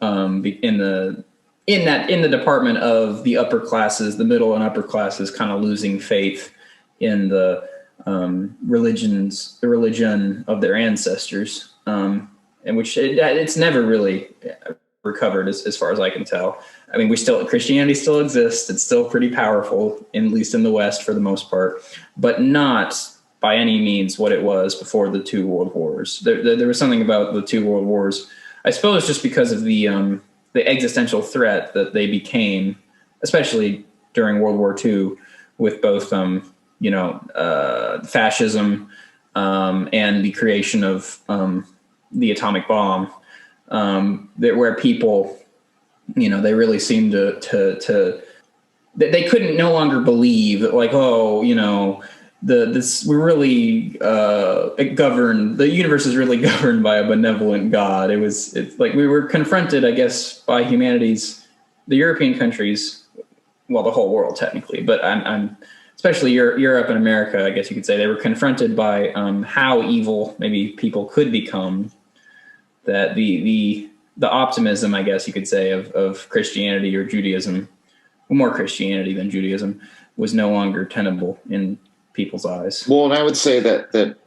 in the department of the upper classes, the middle and upper classes kind of losing faith in the religion of their ancestors, and which it's never really recovered as far as I can tell. I mean, Christianity still exists. It's still pretty powerful, at least in the West for the most part, but not by any means what it was before the two world wars. There was something about the two world wars, I suppose, just because of the existential threat that they became, especially during World War II with both, fascism and the creation of the atomic bomb, where people, they really seemed to they couldn't no longer believe that, like, we're really governed. The universe is really governed by a benevolent God. It's like we were confronted, I guess, by the European countries, well, the whole world technically, but I'm especially Europe and America, I guess you could say, they were confronted by how evil maybe people could become. That the optimism, I guess you could say, of Christianity or Judaism, more Christianity than Judaism, was no longer tenable in people's eyes. Well, and I would say that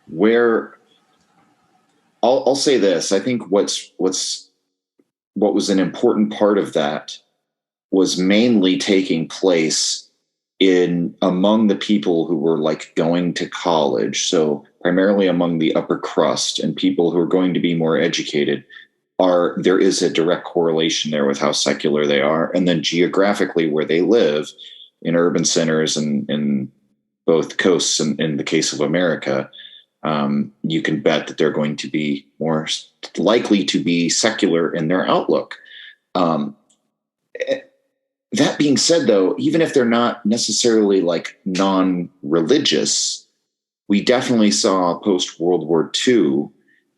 where I'll say this, I think what was an important part of that was mainly taking place among the people who were like going to college. So primarily among the upper crust and people who are going to be more educated. There is a direct correlation there with how secular they are. And then geographically where they live in urban centers and in both coasts, and in the case of America, you can bet that they're going to be more likely to be secular in their outlook. That being said, though, even if they're not necessarily like non-religious, we definitely saw post-World War II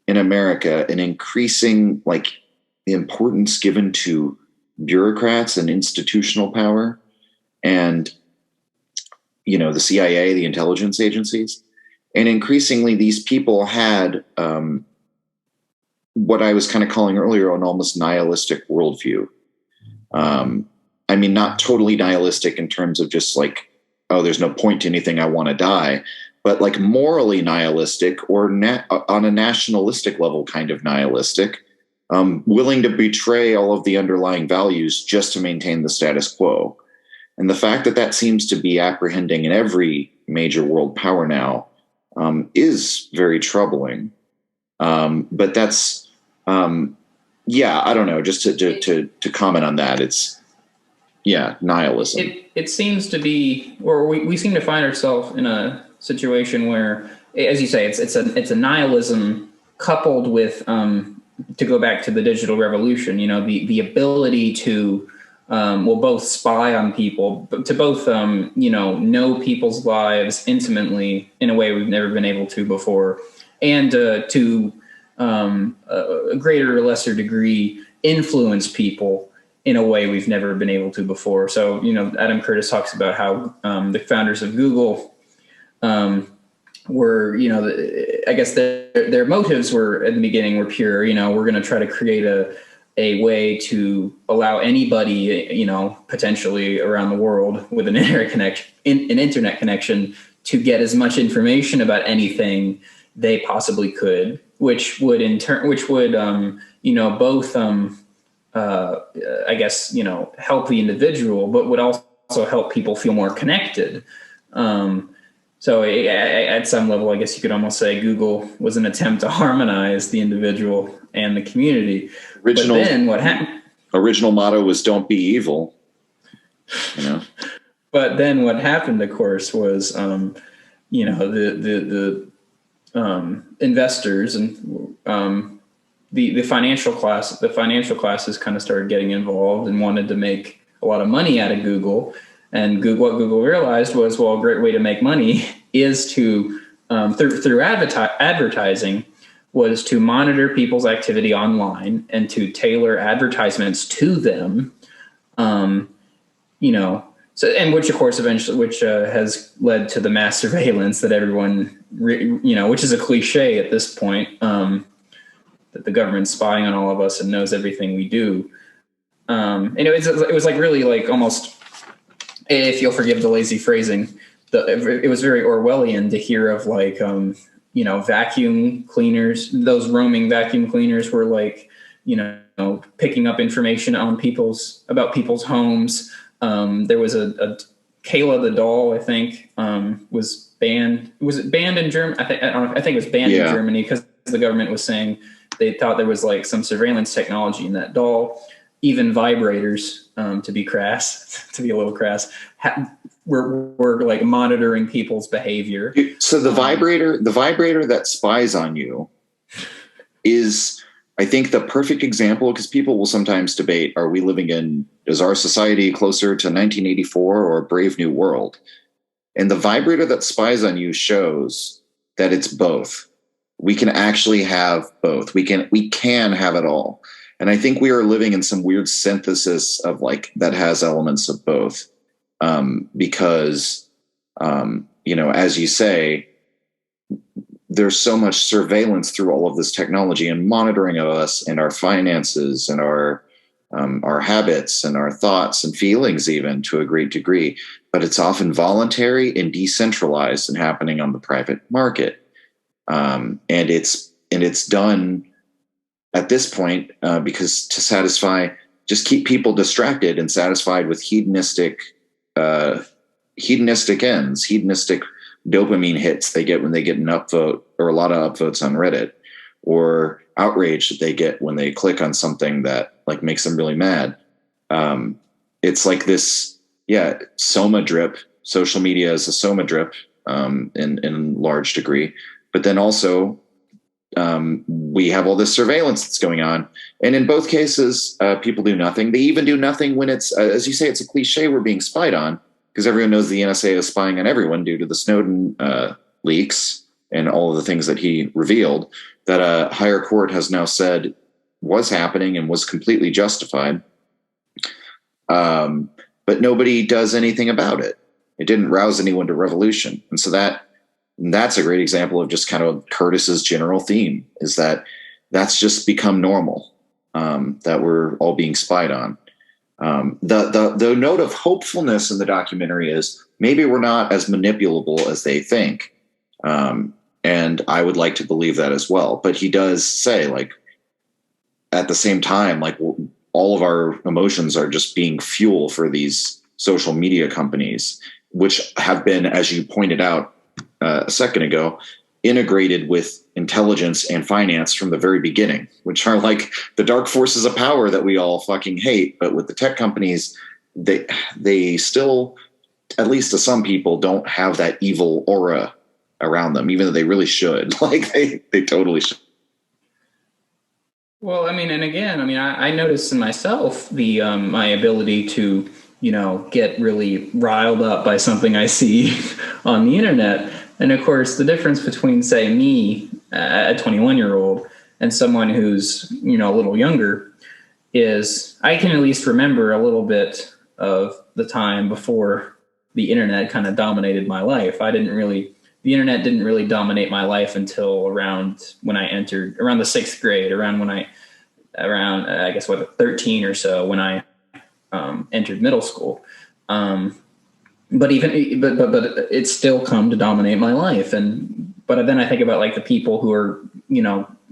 in America an increasing like the importance given to bureaucrats and institutional power, and the CIA, the intelligence agencies, and increasingly these people had what I was kind of calling earlier an almost nihilistic worldview. I mean, not totally nihilistic in terms of just like, oh, there's no point to anything, I want to die, but like morally nihilistic or on a nationalistic level kind of nihilistic, willing to betray all of the underlying values just to maintain the status quo. And the fact that seems to be apprehending in every major world power now is very troubling. But that's, I don't know, just to comment on that, it's, nihilism. It seems to be, or we seem to find ourselves in a situation where, as you say, it's a nihilism coupled with, to go back to the digital revolution, the ability to, both spy on people, but to both, know people's lives intimately in a way we've never been able to before, and to a greater or lesser degree influence people in a way we've never been able to before. So, Adam Curtis talks about how the founders of Google were, I guess their motives were at the beginning were pure. We're going to try to create a way to allow anybody, potentially around the world with an internet connection to get as much information about anything they possibly could, which would both I guess, help the individual, but would also help people feel more connected. So at some level, I guess you could almost say Google was an attempt to harmonize the individual and the community. But then what happened? Original motto was "Don't be evil." But then what happened, of course, was the investors and the financial classes kind of started getting involved and wanted to make a lot of money out of Google. And what Google realized was, well, a great way to make money is to through advertising, was to monitor people's activity online and to tailor advertisements to them. So, and which of course eventually, has led to the mass surveillance that everyone, which is a cliche at this point, that the government's spying on all of us and knows everything we do. It was like really like almost, if you'll forgive the lazy phrasing, it was very Orwellian to hear of like, vacuum cleaners. Those roaming vacuum cleaners were like, picking up information on about people's homes. There was a Kayla the doll, I think, was banned. Was it banned in Germany? I think it was banned in Germany because the government was saying they thought there was like some surveillance technology in that doll. even vibrators, to be crass, to be a little crass, we're like monitoring people's behavior. So the vibrator that spies on you is, I think, the perfect example, because people will sometimes debate, is our society closer to 1984 or a Brave New World? And the vibrator that spies on you shows that it's both. We can actually have both. We can have it all. And I think we are living in some weird synthesis of like that has elements of both. Because, as you say, there's so much surveillance through all of this technology and monitoring of us and our finances and our habits and our thoughts and feelings, even to a great degree. But it's often voluntary and decentralized and happening on the private market. And it's done at this point because to just keep people distracted and satisfied with hedonistic ends, hedonistic dopamine hits they get when they get an upvote or a lot of upvotes on Reddit, or outrage that they get when they click on something that like makes them really mad. It's like this, soma drip. Social media is a soma drip in large degree, but then also we have all this surveillance that's going on. And in both cases, people do nothing. They even do nothing when it's, as you say, it's a cliche, we're being spied on, because everyone knows the NSA is spying on everyone due to the Snowden leaks and all of the things that he revealed, that a higher court has now said was happening and was completely justified. But nobody does anything about it. It didn't rouse anyone to revolution. And so that's a great example of just kind of Curtis's general theme, is that that's just become normal, that we're all being spied on. The note of hopefulness in the documentary is maybe we're not as manipulable as they think. And I would like to believe that as well. But he does say, like, at the same time, like, all of our emotions are just being fuel for these social media companies, which have been, as you pointed out a second ago, integrated with intelligence and finance from the very beginning, which are like the dark forces of power that we all fucking hate. But with the tech companies, they still, at least to some people, don't have that evil aura around them, even though they really should. Like they totally should. Well, I mean, and again, I mean, I noticed in myself the my ability to, get really riled up by something I see on the internet. And of course, the difference between, say, me, a 21-year-old, and someone who's, a little younger is I can at least remember a little bit of the time before the internet kind of dominated my life. The internet didn't really dominate my life until around when I entered, around the 6th grade, I guess 13 or so, when I entered middle school. But it's still come to dominate my life. But then I think about like the people who are,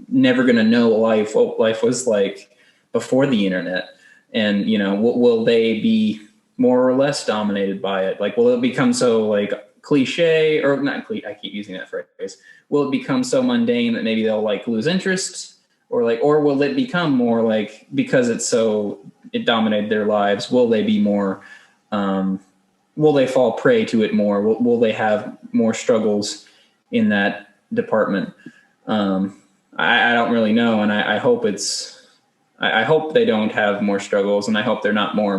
never going to know what life was like before the internet. And, will they be more or less dominated by it? Like, will it become so like cliche, or not cliche, I keep using that phrase. Will it become so mundane that maybe they'll like lose interest, or will it become more like, because it dominated their lives, will they be more, will they fall prey to it more? Will they have more struggles in that department? I don't really know. And I hope I hope they don't have more struggles, and I hope they're not more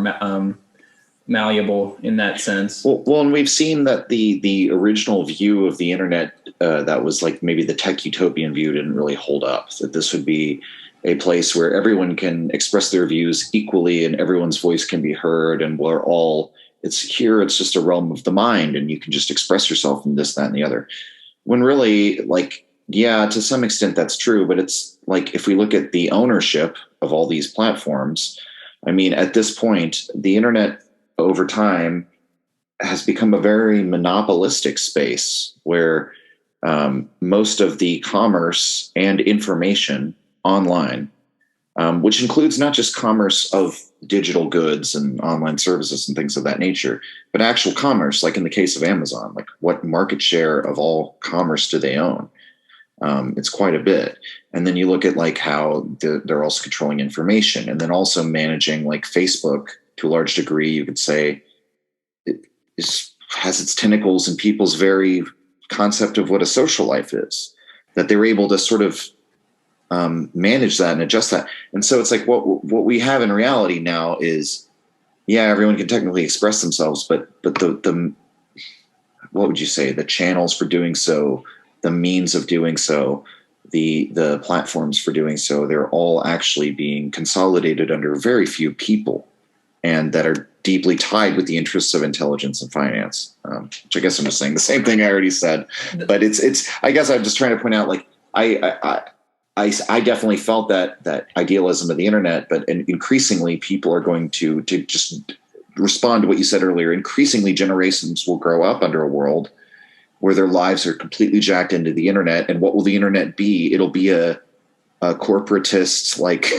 malleable in that sense. Well, and we've seen that the original view of the internet, that was like maybe the tech utopian view, didn't really hold up, that this would be a place where everyone can express their views equally and everyone's voice can be heard, and it's just a realm of the mind, and you can just express yourself in this, that, and the other. When really, like, yeah, to some extent that's true, but it's like, if we look at the ownership of all these platforms, I mean, at this point, the internet over time has become a very monopolistic space where most of the commerce and information online, which includes not just commerce of digital goods and online services and things of that nature, but actual commerce, like in the case of Amazon, like what market share of all commerce do they own? It's quite a bit. And then you look at like how they're also controlling information, and then also managing like Facebook to a large degree. You could say has its tentacles in people's very concept of what a social life is, that they're able to sort of manage that and adjust that. And so it's like what we have in reality now is, yeah, everyone can technically express themselves, but the what would you say, the channels for doing so, the means of doing so, the platforms for doing so, they're all actually being consolidated under very few people, and that are deeply tied with the interests of intelligence and finance. Which I guess I'm just saying the same thing I already said, but it's. I guess I'm just trying to point out, like I definitely felt that idealism of the internet, but increasingly people are going to just respond to what you said earlier. Increasingly, generations will grow up under a world where their lives are completely jacked into the internet. And what will the internet be? It'll be a corporatist like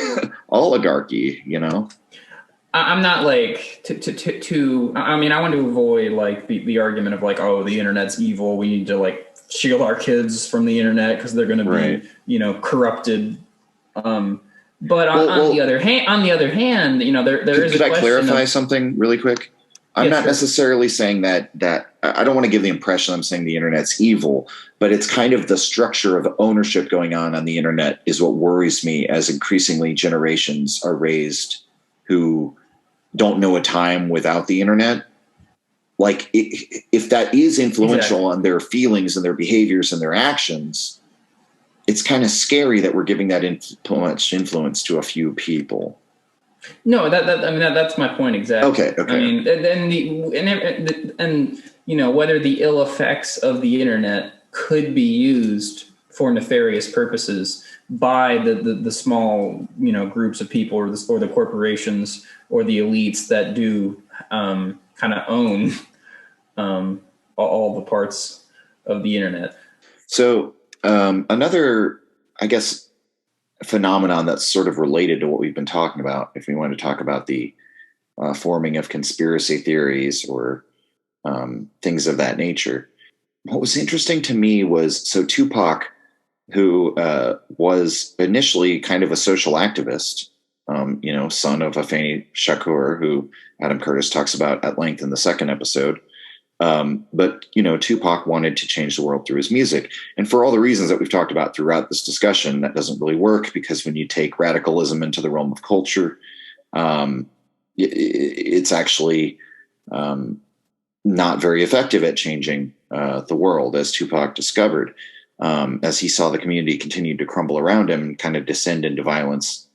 oligarchy, you know? I'm not like I mean, I want to avoid like the argument of like, oh, the internet's evil, we need to like shield our kids from the internet because they're going to be, you know, corrupted. But on the other hand, you know, there is. Could I clarify something really quick? I'm not necessarily saying that I don't want to give the impression I'm saying the internet's evil, but it's kind of the structure of ownership going on the internet is what worries me, as increasingly generations are raised who don't know a time without the internet. Like if that is influential on their feelings and their behaviors and their actions, it's kind of scary that we're giving that influence to a few people. No, that's my point exactly. Okay. I mean, and you know, whether the ill effects of the internet could be used for nefarious purposes by the small, you know, groups of people or the corporations or the elites that do kind of own all the parts of the internet. So another, I guess, phenomenon that's sort of related to what we've been talking about, if we want to talk about the forming of conspiracy theories or things of that nature. What was interesting to me was, so Tupac, who was initially kind of a social activist, you know, son of Afeni Shakur, who Adam Curtis talks about at length in the second episode. But, you know, Tupac wanted to change the world through his music. And for all the reasons that we've talked about throughout this discussion, that doesn't really work, because when you take radicalism into the realm of culture, it's actually not very effective at changing the world, as Tupac discovered, as he saw the community continue to crumble around him and kind of descend into violence,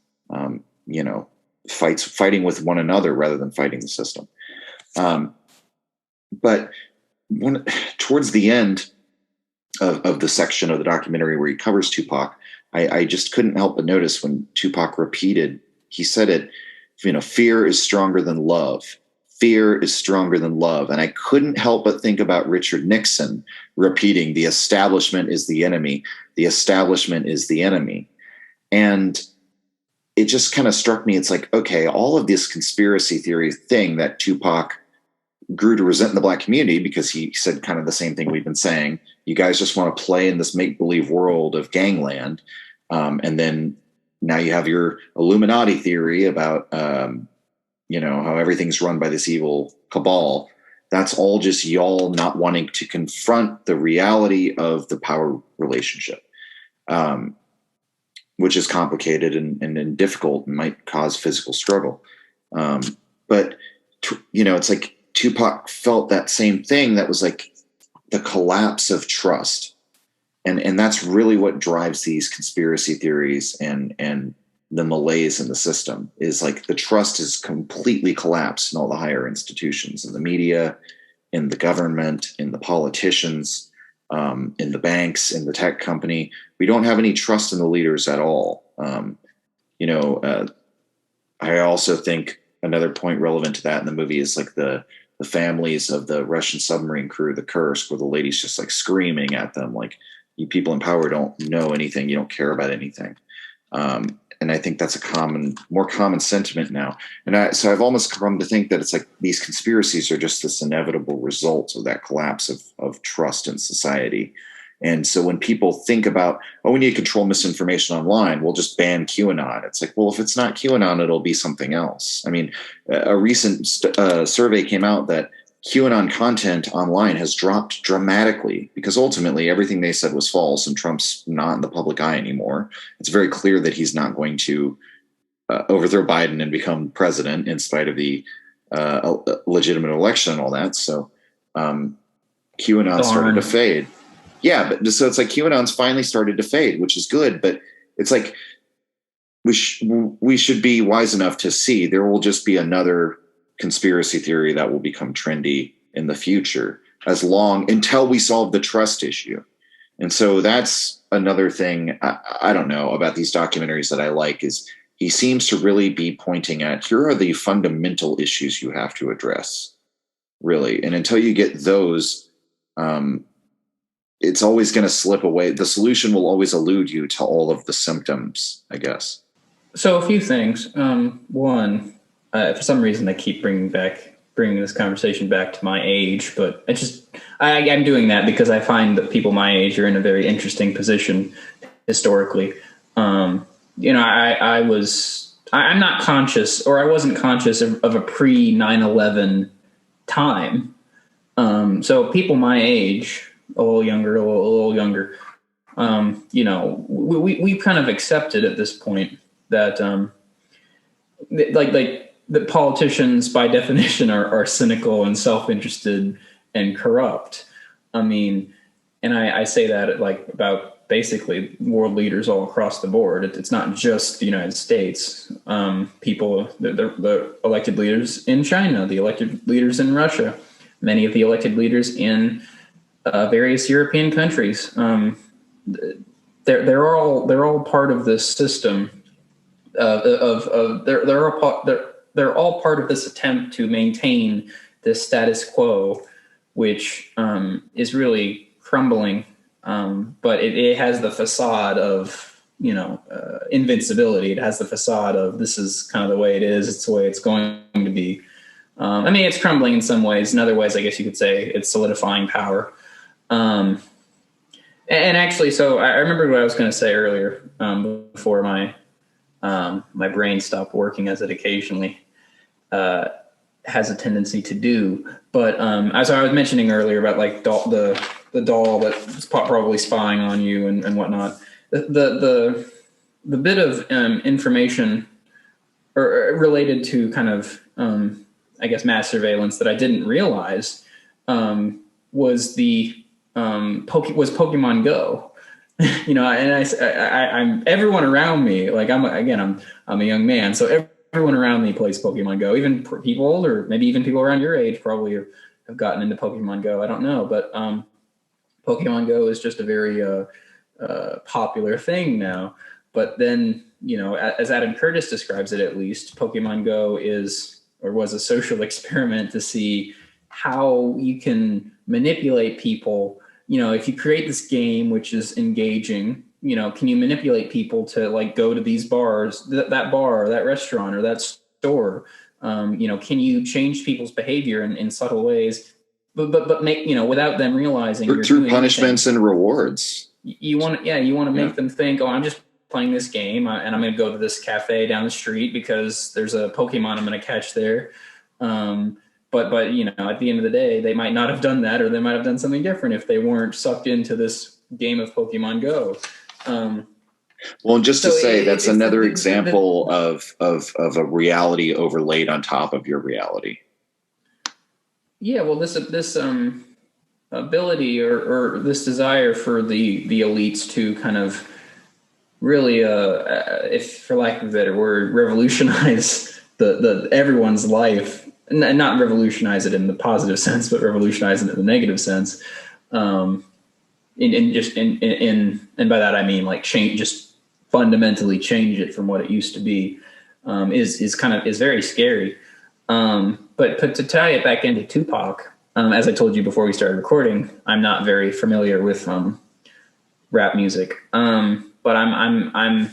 you know, fighting with one another rather than fighting the system. But towards the end of the section of the documentary where he covers Tupac, I just couldn't help but notice when Tupac repeated, he said it, you know, fear is stronger than love. Fear is stronger than love. And I couldn't help but think about Richard Nixon repeating, the establishment is the enemy. The establishment is the enemy. And it just kind of struck me. It's like, okay, all of this conspiracy theory thing that Tupac grew to resent in the Black community, because he said kind of the same thing we've been saying. You guys just want to play in this make-believe world of gangland. And then now you have your Illuminati theory about, you know, how everything's run by this evil cabal. That's all just y'all not wanting to confront the reality of the power relationship, which is complicated and difficult and might cause physical struggle. But, you know, it's like Tupac felt that same thing, that was like the collapse of trust. And that's really what drives these conspiracy theories and the malaise in the system, is like the trust is completely collapsed in all the higher institutions, in the media, in the government, in the politicians, in the banks, in the tech company. We don't have any trust in the leaders at all. You know, I also think another point relevant to that in the movie is like the families of the Russian submarine crew, the Kursk, where the lady's just like screaming at them, like, you people in power don't know anything. You don't care about anything. And I think that's a more common sentiment now. And so I've almost come to think that it's like these conspiracies are just this inevitable result of that collapse of trust in society. And so when people think about, oh, we need to control misinformation online, we'll just ban QAnon. It's like, well, if it's not QAnon, it'll be something else. I mean, a recent survey came out that QAnon content online has dropped dramatically because ultimately everything they said was false and Trump's not in the public eye anymore. It's very clear that he's not going to overthrow Biden and become president in spite of the legitimate election and all that. So QAnon started to fade. Yeah, but so it's like QAnon's finally started to fade, which is good. But it's like we should be wise enough to see there will just be another conspiracy theory that will become trendy in the future, until we solve the trust issue. And so that's another thing I don't know about these documentaries that I like is he seems to really be pointing at, here are the fundamental issues you have to address, really. And until you get those, it's always going to slip away. The solution will always elude you to all of the symptoms, I guess. So a few things. One, for some reason, I keep bringing this conversation back to my age, but I'm doing that because I find that people my age are in a very interesting position historically. I'm not conscious, or I wasn't conscious of a pre 9/11 time. So people my age, a little younger, we've kind of accepted at this point that, that politicians by definition are cynical and self-interested and corrupt. I mean, and I say that about basically world leaders all across the board. It's not just the United States. The elected leaders in China, the elected leaders in Russia, many of the elected leaders in various European countries. They're all part of this system. They're all part of this attempt to maintain this status quo, which is really crumbling. But it has the facade of invincibility. It has the facade of this is kind of the way it is. It's the way it's going to be. It's crumbling in some ways. In other ways, I guess you could say it's solidifying power. And actually, so I remember what I was going to say earlier before my brain stopped working, as it occasionally has a tendency to do. But as I was mentioning earlier about the doll that's probably spying on you and whatnot, the bit of information related to kind of I guess mass surveillance that I didn't realize was Pokemon Go. And I'm everyone around me. Like I'm a young man, so everyone around me plays Pokemon Go. Even people older, maybe even people around your age, probably have gotten into Pokemon Go. I don't know, but Pokemon Go is just a very popular thing now. But then, as Adam Curtis describes it, at least Pokemon Go was a social experiment to see how you can manipulate people. If you create this game, which is engaging, can you manipulate people to go to these bars, that bar, or that restaurant, or that store? Can you change people's behavior in subtle ways, but make, without them realizing through punishments and rewards. You want to make them think, oh, I'm just playing this game and I'm going to go to this cafe down the street because there's a Pokemon I'm going to catch there. But at the end of the day, they might not have done that, or they might have done something different if they weren't sucked into this game of Pokemon Go. Well, just to say, that's another example of a reality overlaid on top of your reality. Yeah, well, this ability or this desire for the elites to kind of really, if for lack of a better word, revolutionize the everyone's life. And not revolutionize it in the positive sense, but revolutionize it in the negative sense. And by that I mean just fundamentally change it from what it used to be. Is very scary. But to tie it back into Tupac, as I told you before we started recording, I'm not very familiar with rap music. But I'm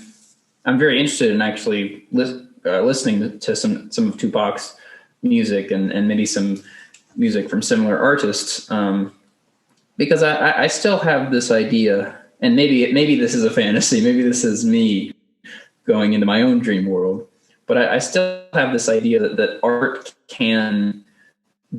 very interested in actually listening to some of Tupac's music and maybe some music from similar artists. because I still have this idea, and maybe this is a fantasy, maybe this is me going into my own dream world, but I still have this idea that art can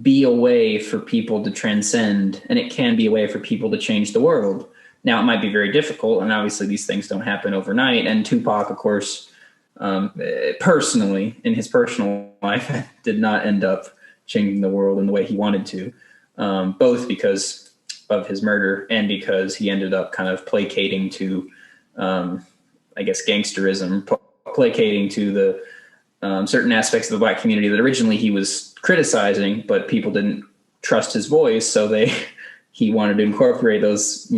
be a way for people to transcend, and it can be a way for people to change the world. Now, it might be very difficult, and obviously these things don't happen overnight. And Tupac, of course, personally, in his personal life, did not end up changing the world in the way he wanted to, both because of his murder and because he ended up kind of placating to, I guess, gangsterism, placating to the certain aspects of the black community that originally he was criticizing, but people didn't trust his voice, so he wanted to incorporate those,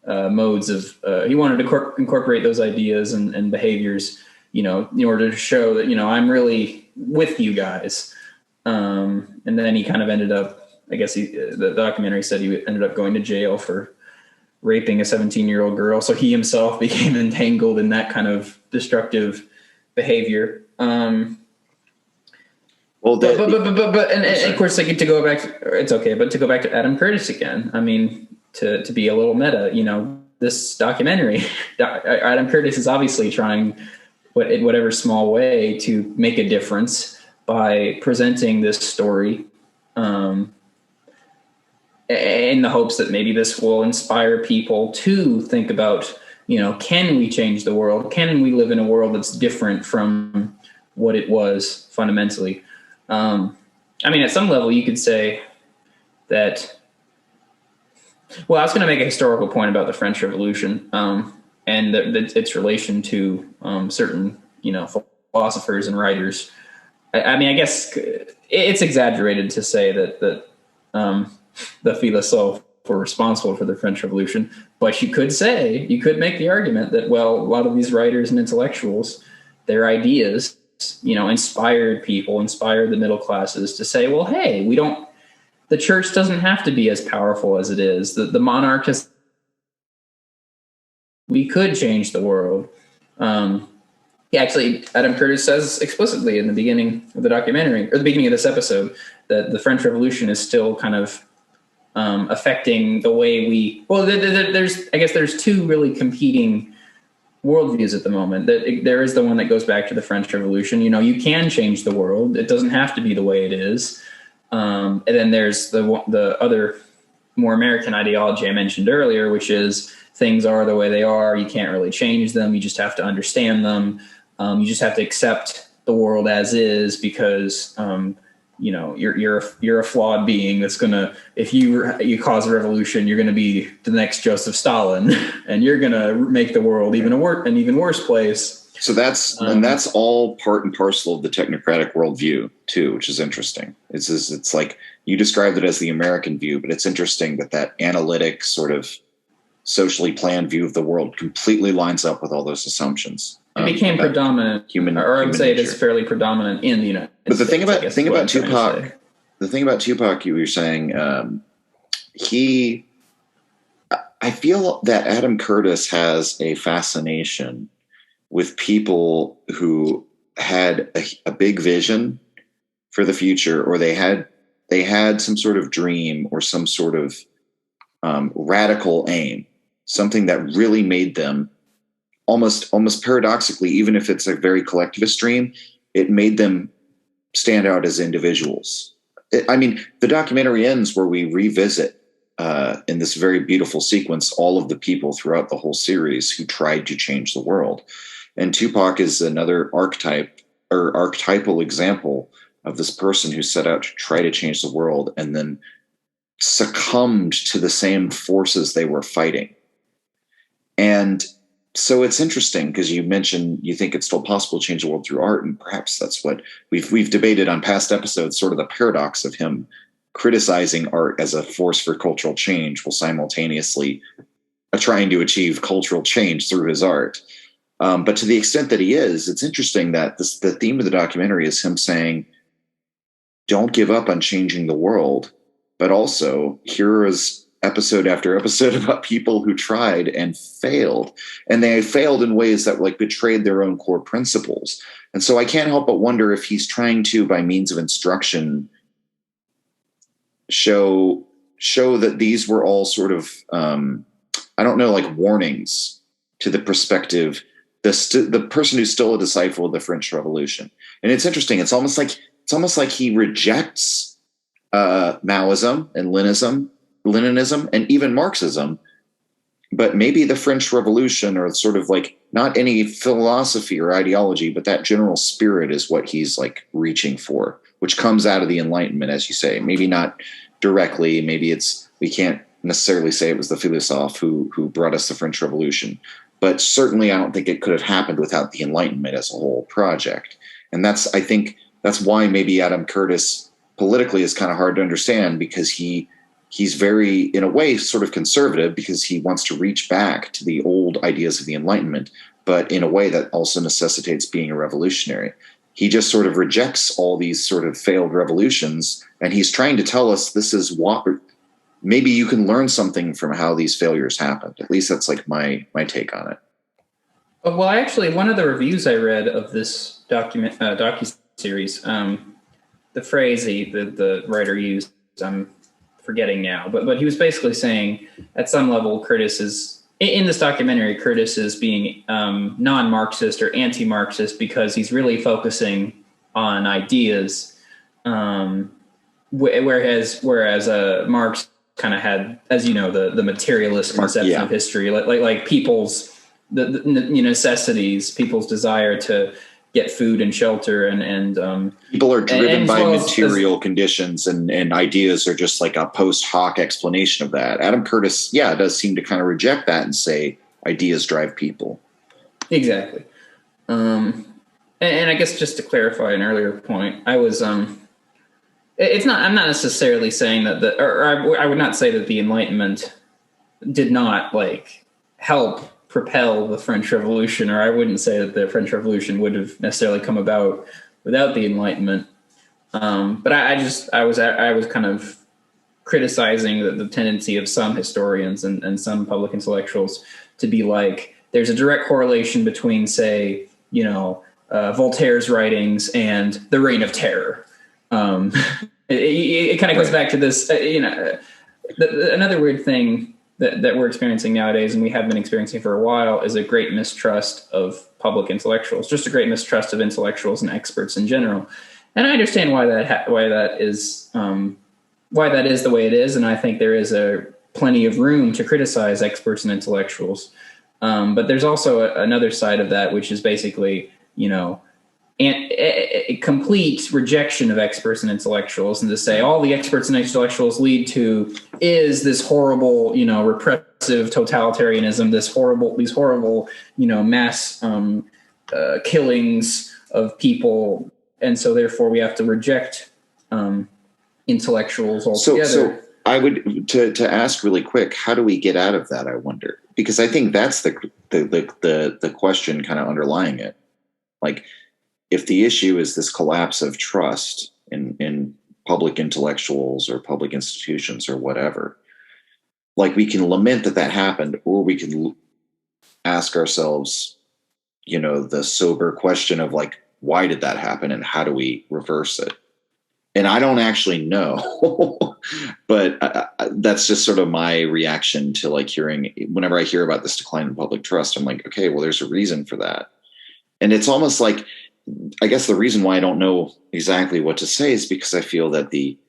modes of he wanted to incorporate those ideas and behaviors, in order to show that I'm really with you guys. And then he kind of ended up, I guess the documentary said he ended up going to jail for raping a 17-year-old girl. So he himself became entangled in that kind of destructive behavior. Well, but of course, I get to go back. It's okay, but to go back to Adam Curtis again. I mean, to be a little meta, this documentary, Adam Curtis is obviously trying, in whatever small way, to make a difference by presenting this story, in the hopes that maybe this will inspire people to think about, can we change the world? Can we live in a world that's different from what it was fundamentally? I mean, at some level, you could say that. Well, I was going to make a historical point about the French Revolution, and its relation to certain, philosophers and writers. I mean, I guess it's exaggerated to say that the philosophes were responsible for the French Revolution, but you could make the argument that, well, a lot of these writers and intellectuals, their ideas, inspired the middle classes to say, well, hey, the church doesn't have to be as powerful as it is. The monarch we could change the world. Actually, Adam Curtis says explicitly in the beginning of the documentary, or the beginning of this episode, that the French Revolution is still kind of affecting the way there's two really competing worldviews at the moment. There is the one that goes back to the French Revolution. You can change the world. It doesn't have to be the way it is. And then there's the other more American ideology I mentioned earlier, which is things are the way they are. You can't really change them. You just have to understand them. You just have to accept the world as is, because you're a flawed being that's gonna, if you cause a revolution, you're gonna be the next Joseph Stalin, and you're gonna make the world an even worse place. So that's all part and parcel of the technocratic worldview too, which is interesting. It's like you described it as the American view, but it's interesting that analytic sort of socially planned view of the world completely lines up with all those assumptions. It became predominant, I would say nature. It is fairly predominant in the United States. But the thing about Tupac, you were saying, I feel that Adam Curtis has a fascination with people who had a big vision for the future, or they had some sort of dream or some sort of radical aim, something that really made them almost paradoxically, even if it's a very collectivist dream, it made them stand out as individuals. The documentary ends where we revisit in this very beautiful sequence all of the people throughout the whole series who tried to change the world. And Tupac is another archetypal example of this person who set out to try to change the world and then succumbed to the same forces they were fighting. And so it's interesting because you mentioned you think it's still possible to change the world through art, and perhaps that's what we've debated on past episodes, sort of the paradox of him criticizing art as a force for cultural change while simultaneously trying to achieve cultural change through his art. But to the extent that he is, it's interesting that the theme of the documentary is him saying, don't give up on changing the world, but also here is episode after episode about people who tried and failed, and they failed in ways that betrayed their own core principles. And so I can't help but wonder if he's trying to, by means of instruction, show show that these were all sort of, I don't know, like warnings to the perspective, the person who's still a disciple of the French Revolution. And it's interesting. It's almost like he rejects Maoism and Leninism and even Marxism, but maybe the French Revolution, or sort of like not any philosophy or ideology, but that general spirit is what he's like reaching for, which comes out of the Enlightenment, as you say. Maybe not directly. Maybe we can't necessarily say it was the philosophe who brought us the French Revolution, but certainly I don't think it could have happened without the Enlightenment as a whole project. And I think that's why maybe Adam Curtis politically is kind of hard to understand, because he's very, in a way, sort of conservative, because he wants to reach back to the old ideas of the Enlightenment, but in a way that also necessitates being a revolutionary. He just sort of rejects all these sort of failed revolutions, and he's trying to tell us this is what maybe you can learn something from how these failures happened. At least that's like my take on it. Well, actually, one of the reviews I read of this docuseries, the phrase the writer used, I'm forgetting now, but he was basically saying at some level, Curtis is, in this documentary, Curtis is being non-Marxist or anti-Marxist because he's really focusing on ideas, whereas Marx kind of had, as you know, the materialist conception of history, like people's the necessities, people's desire to get food and shelter, and people are driven by material conditions, and ideas are just like a post hoc explanation of that. Adam Curtis, does seem to kind of reject that and say ideas drive people. Exactly. And I guess just to clarify an earlier point, I was it's not. I'm not necessarily saying that I would not say that the Enlightenment did not like help propel the French Revolution, or I wouldn't say that the French Revolution would have necessarily come about without the Enlightenment. But I was kind of criticizing the tendency of some historians and some public intellectuals to be like, there's a direct correlation between, say, Voltaire's writings and the Reign of Terror. It kind of goes back to this, another weird thing that we're experiencing nowadays, and we have been experiencing for a while, is a great mistrust of public intellectuals, just a great mistrust of intellectuals and experts in general. And I understand why that is the way it is, and I think there is plenty of room to criticize experts and intellectuals. But there's also another side of that, which is basically, a complete rejection of experts and intellectuals, and to say all the experts and intellectuals lead to is this horrible, repressive totalitarianism, these horrible, mass killings of people, and so therefore we have to reject intellectuals altogether. So I would to ask really quick, how do we get out of that? I wonder, because I think that's the question kind of underlying it, like, if the issue is this collapse of trust in public intellectuals or public institutions or whatever, like, we can lament that happened, or we can ask ourselves, the sober question of like, why did that happen and how do we reverse it? And I don't actually know, but that's just sort of my reaction to like whenever I hear about this decline in public trust, I'm like, okay, well, there's a reason for that. And it's almost like, I guess the reason why I don't know exactly what to say is because I feel that the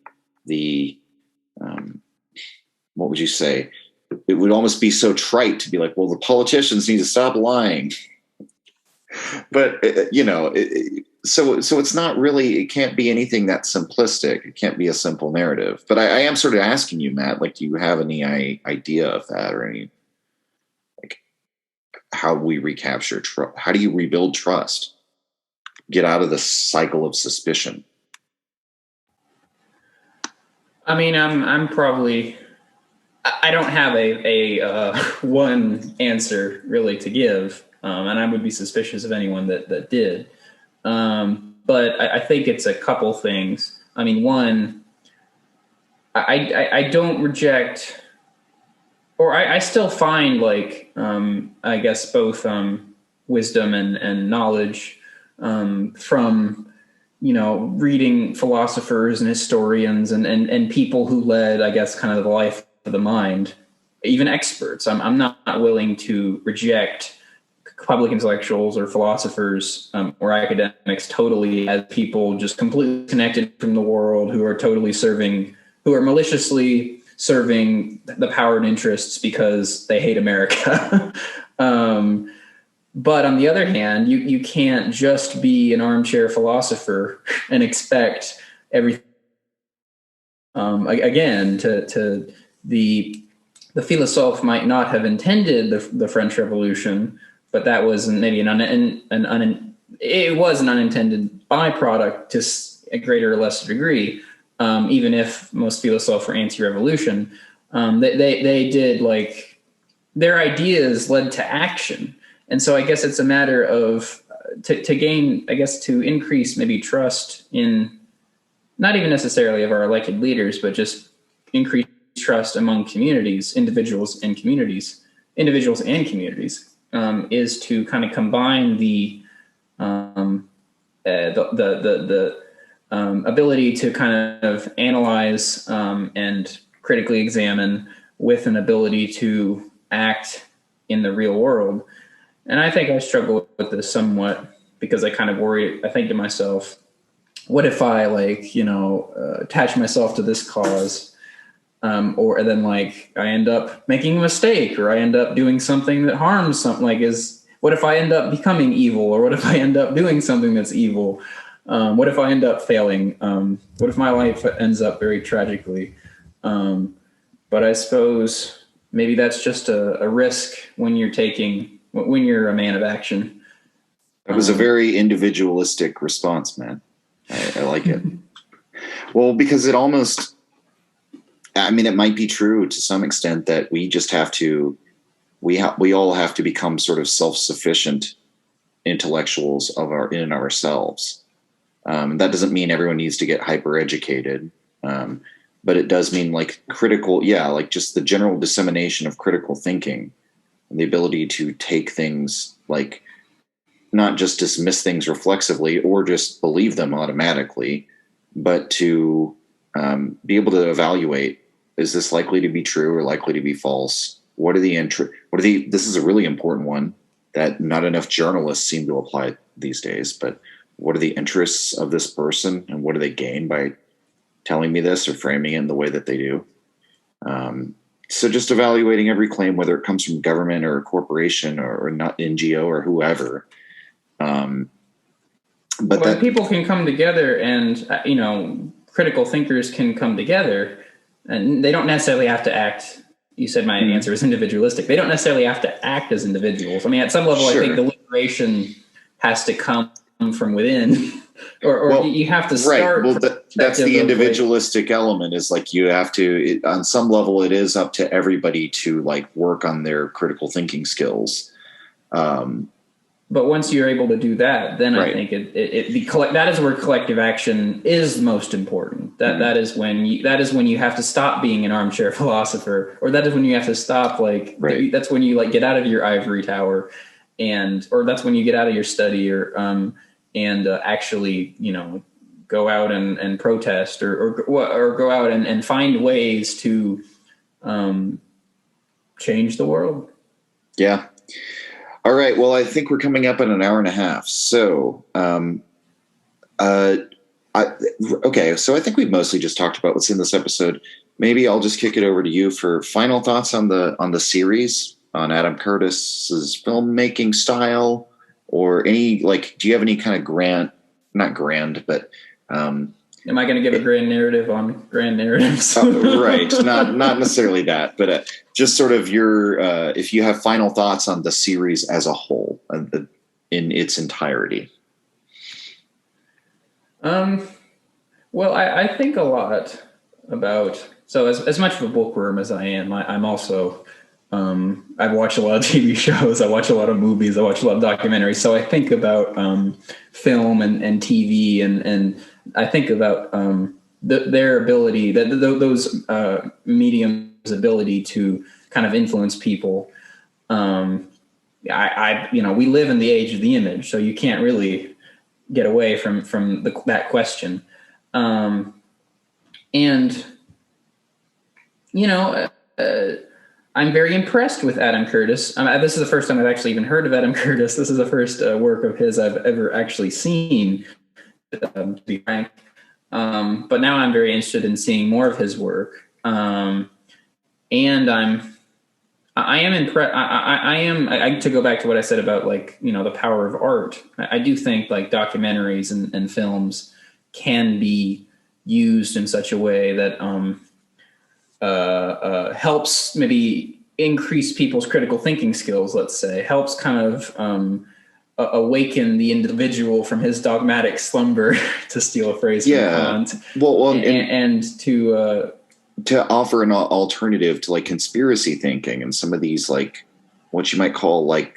what would you say? It would almost be so trite to be like, well, the politicians need to stop lying. But so it's not really. It can't be anything that simplistic. It can't be a simple narrative. But I am sort of asking you, Matt, like, do you have any idea of that, or any, like, how we recapture trust? How do you rebuild trust? Get out of the cycle of suspicion? I mean, I'm probably, I don't have a one answer really to give, and I would be suspicious of anyone that did. But I think it's a couple things. I mean, one, I don't reject, or I still find, like, I guess both wisdom and knowledge from reading philosophers and historians and people who led, I guess, kind of the life of the mind, even experts. I'm not willing to reject public intellectuals or philosophers or academics totally as people just completely connected from the world who are maliciously serving the power and interests because they hate America. But on the other hand, you can't just be an armchair philosopher and expect everything. Again, to the philosophe might not have intended the French Revolution, but that was maybe it was an unintended byproduct to a greater or lesser degree. Even if most philosophes were anti-revolution, they did, like, their ideas led to action. And so I guess it's a matter of to increase maybe trust in not even necessarily of our elected leaders, but just increase trust among communities, individuals and communities, is to kind of combine the ability to kind of analyze and critically examine with an ability to act in the real world. And I think I struggle with this somewhat because I kind of worry. I think to myself, what if I attach myself to this cause, or then I end up making a mistake, or I end up doing something that harms something? What if I end up becoming evil, or what if I end up doing something that's evil? What if I end up failing? What if my life ends up very tragically? But I suppose maybe that's just a risk when you're a man of action. It was a very individualistic response, man. I like it. Well, because it might be true to some extent that we just have to, we all have to become sort of self-sufficient intellectuals in ourselves. That doesn't mean everyone needs to get hyper educated. But it does mean just the general dissemination of critical thinking and the ability to take things, not just dismiss things reflexively or just believe them automatically, but to be able to evaluate, is this likely to be true or likely to be false? This is a really important one that not enough journalists seem to apply these days, but what are the interests of this person and what do they gain by telling me this or framing it in the way that they do? So just evaluating every claim, whether it comes from government or a corporation or not NGO or whoever. But people can come together and, critical thinkers can come together, and they don't necessarily have to act. You said my answer is individualistic. They don't necessarily have to act as individuals. I mean, at some level, sure. I think the liberation has to come from within. Or you have to start. Right. Well, that's the individualistic element. Is you have to. On some level, it is up to everybody to work on their critical thinking skills. But once you're able to do that, then right. I think that is where collective action is most important. That is when you have to stop being an armchair philosopher, or that is when you have to stop. Right. That's when you get out of your ivory tower, or that's when you get out of your study, or and actually, go out and protest or go out and find ways to change the world. Yeah. All right. Well, I think we're coming up in an hour and a half. So, okay. So I think we've mostly just talked about what's in this episode. Maybe I'll just kick it over to you for final thoughts on the series, on Adam Curtis's filmmaking style. Or any do you have any kind of not grand, but am I going to give a grand narrative on grand narratives? Right, not necessarily that, but just sort of your if you have final thoughts on the series as a whole, in its entirety. Well, I think a lot about. So as much of a bookworm as I am, I'm also. I've watched a lot of TV shows. I watch a lot of movies. I watch a lot of documentaries. So I think about film and TV, and I think about their ability, those mediums' ability to kind of influence people. We live in the age of the image, so you can't really get away from that question. And I'm very impressed with Adam Curtis. This is the first time I've actually even heard of Adam Curtis. This is the first work of his I've ever actually seen, to be frank. But now I'm very interested in seeing more of his work. And I am impressed. To go back to what I said about the power of art. I do think documentaries and films can be used in such a way that helps maybe increase people's critical thinking skills. Let's say helps kind of awaken the individual from his dogmatic slumber, to steal a phrase from Kant. And to offer an alternative to conspiracy thinking and some of these what you might call I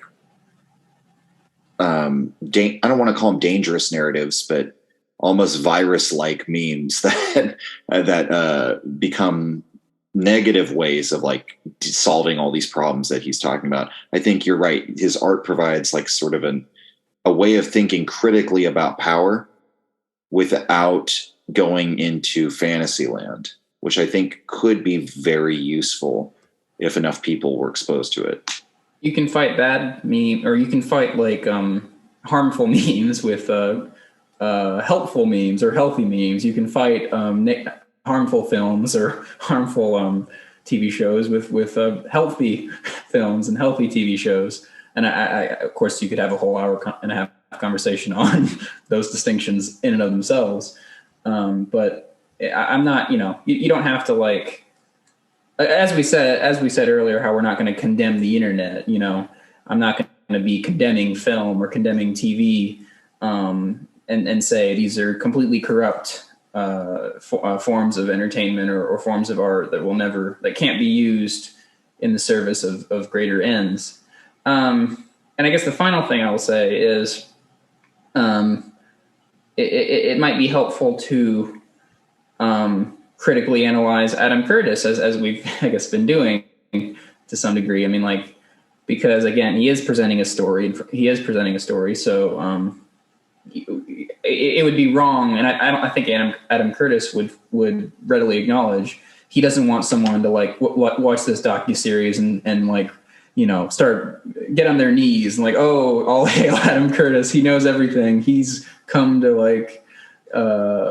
don't want to call them dangerous narratives, but almost virus-like memes that become negative ways of solving all these problems that he's talking about. I think you're right. His art provides sort of a way of thinking critically about power without going into fantasy land, which I think could be very useful if enough people were exposed to it. You can fight bad meme, or you can fight harmful memes with helpful memes or healthy memes. You can fight harmful films or harmful TV shows with healthy films and healthy TV shows. And I of course, you could have a whole hour and a half conversation on those distinctions in and of themselves. But I'm not, you don't have to as we said earlier, how we're not going to condemn the internet. I'm not going to be condemning film or condemning TV and say these are completely corrupt forms of entertainment or forms of art that can't be used in the service of greater ends. And I guess the final thing I will say is it might be helpful to critically analyze Adam Curtis as we've, I guess, been doing to some degree. Because again, he is presenting a story. So it would be wrong. And I think Adam Curtis would readily acknowledge he doesn't want someone to watch this docuseries and get on their knees and all hail Adam Curtis. He knows everything. He's come to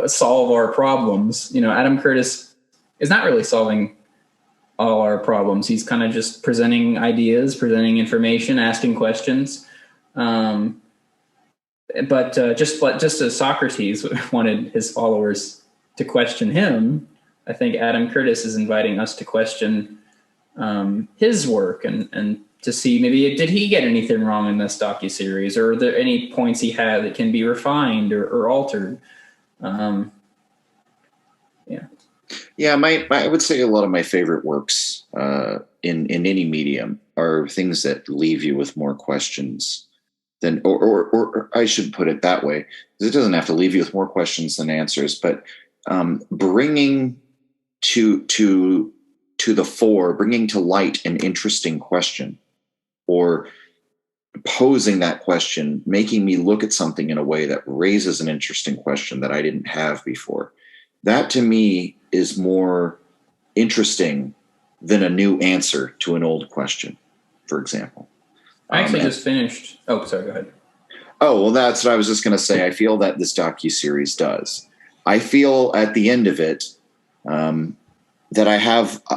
solve our problems. Adam Curtis is not really solving all our problems. He's kind of just presenting ideas, presenting information, asking questions. But just as Socrates wanted his followers to question him, I think Adam Curtis is inviting us to question his work and to see maybe did he get anything wrong in this docuseries, or are there any points he had that can be refined or altered? Yeah, I would say a lot of my favorite works in any medium are things that leave you with more questions than, or I should put it that way, because it doesn't have to leave you with more questions than answers, but bringing to the fore, bringing to light an interesting question, or posing that question, making me look at something in a way that raises an interesting question that I didn't have before. That to me is more interesting than a new answer to an old question, for example. I actually just finished. Oh, sorry, go ahead. Oh, well, that's what I was just going to say. I feel that this docuseries does. I feel at the end of it that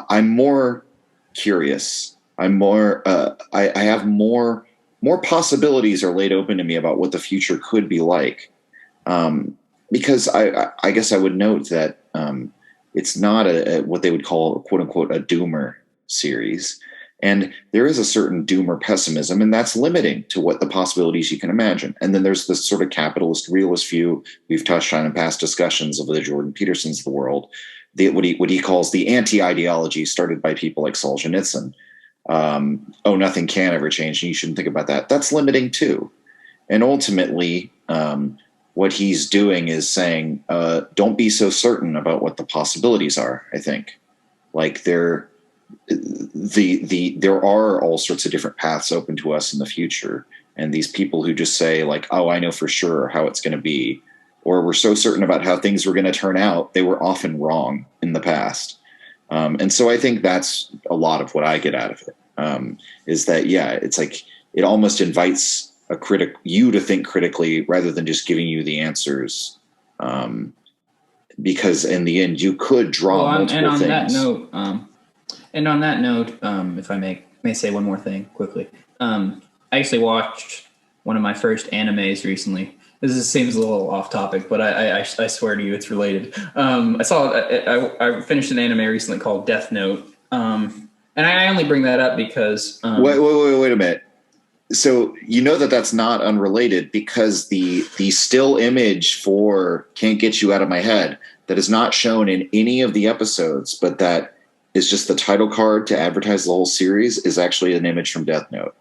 I'm more curious. I'm more, I have more possibilities are laid open to me about what the future could be like. Because I guess I would note that it's not what they would call, quote unquote, a doomer series. And there is a certain doomer pessimism, and that's limiting to what the possibilities you can imagine. And then there's this sort of capitalist realist view we've touched on in past discussions of the Jordan Petersons of the world, what he calls the anti-ideology started by people like Solzhenitsyn. Nothing can ever change, and you shouldn't think about that. That's limiting too. And ultimately, what he's doing is saying, don't be so certain about what the possibilities are, I think. there are all sorts of different paths open to us in the future. And these people who just say like, oh, I know for sure how it's going to be, or we're so certain about how things were going to turn out, they were often wrong in the past. And so I think that's a lot of what I get out of it, is that, yeah, it's like it almost invites you to think critically rather than just giving you the answers. Because in the end, you could draw multiple things. And on that note, if I may say one more thing quickly, I actually watched one of my first animes recently. Seems a little off topic, but I swear to you, it's related. I finished an anime recently called Death Note, and I only bring that up because wait a minute. So you know that's not unrelated, because the still image for "Can't Get You Out of My Head" that is not shown in any of the episodes, but that is just the title card to advertise the whole series, is actually an image from Death Note.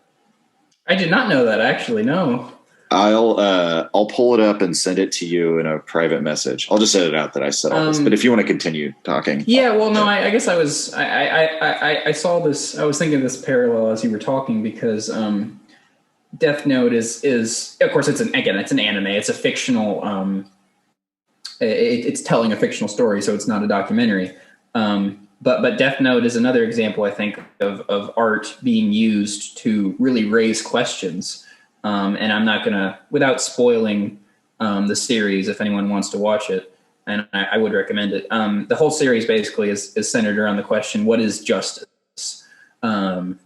I did not know that, actually. No. I'll pull it up and send it to you in a private message. I'll just edit out that I said all this, but if you want to continue talking. Yeah, well, no, I guess I saw this. I was thinking this parallel as you were talking, because Death Note is of course it's an anime. It's a fictional. It's telling a fictional story, so it's not a documentary. But Death Note is another example, I think, of art being used to really raise questions. And I'm not gonna, without spoiling the series, if anyone wants to watch it, and I would recommend it. The whole series basically is centered around the question, what is justice? You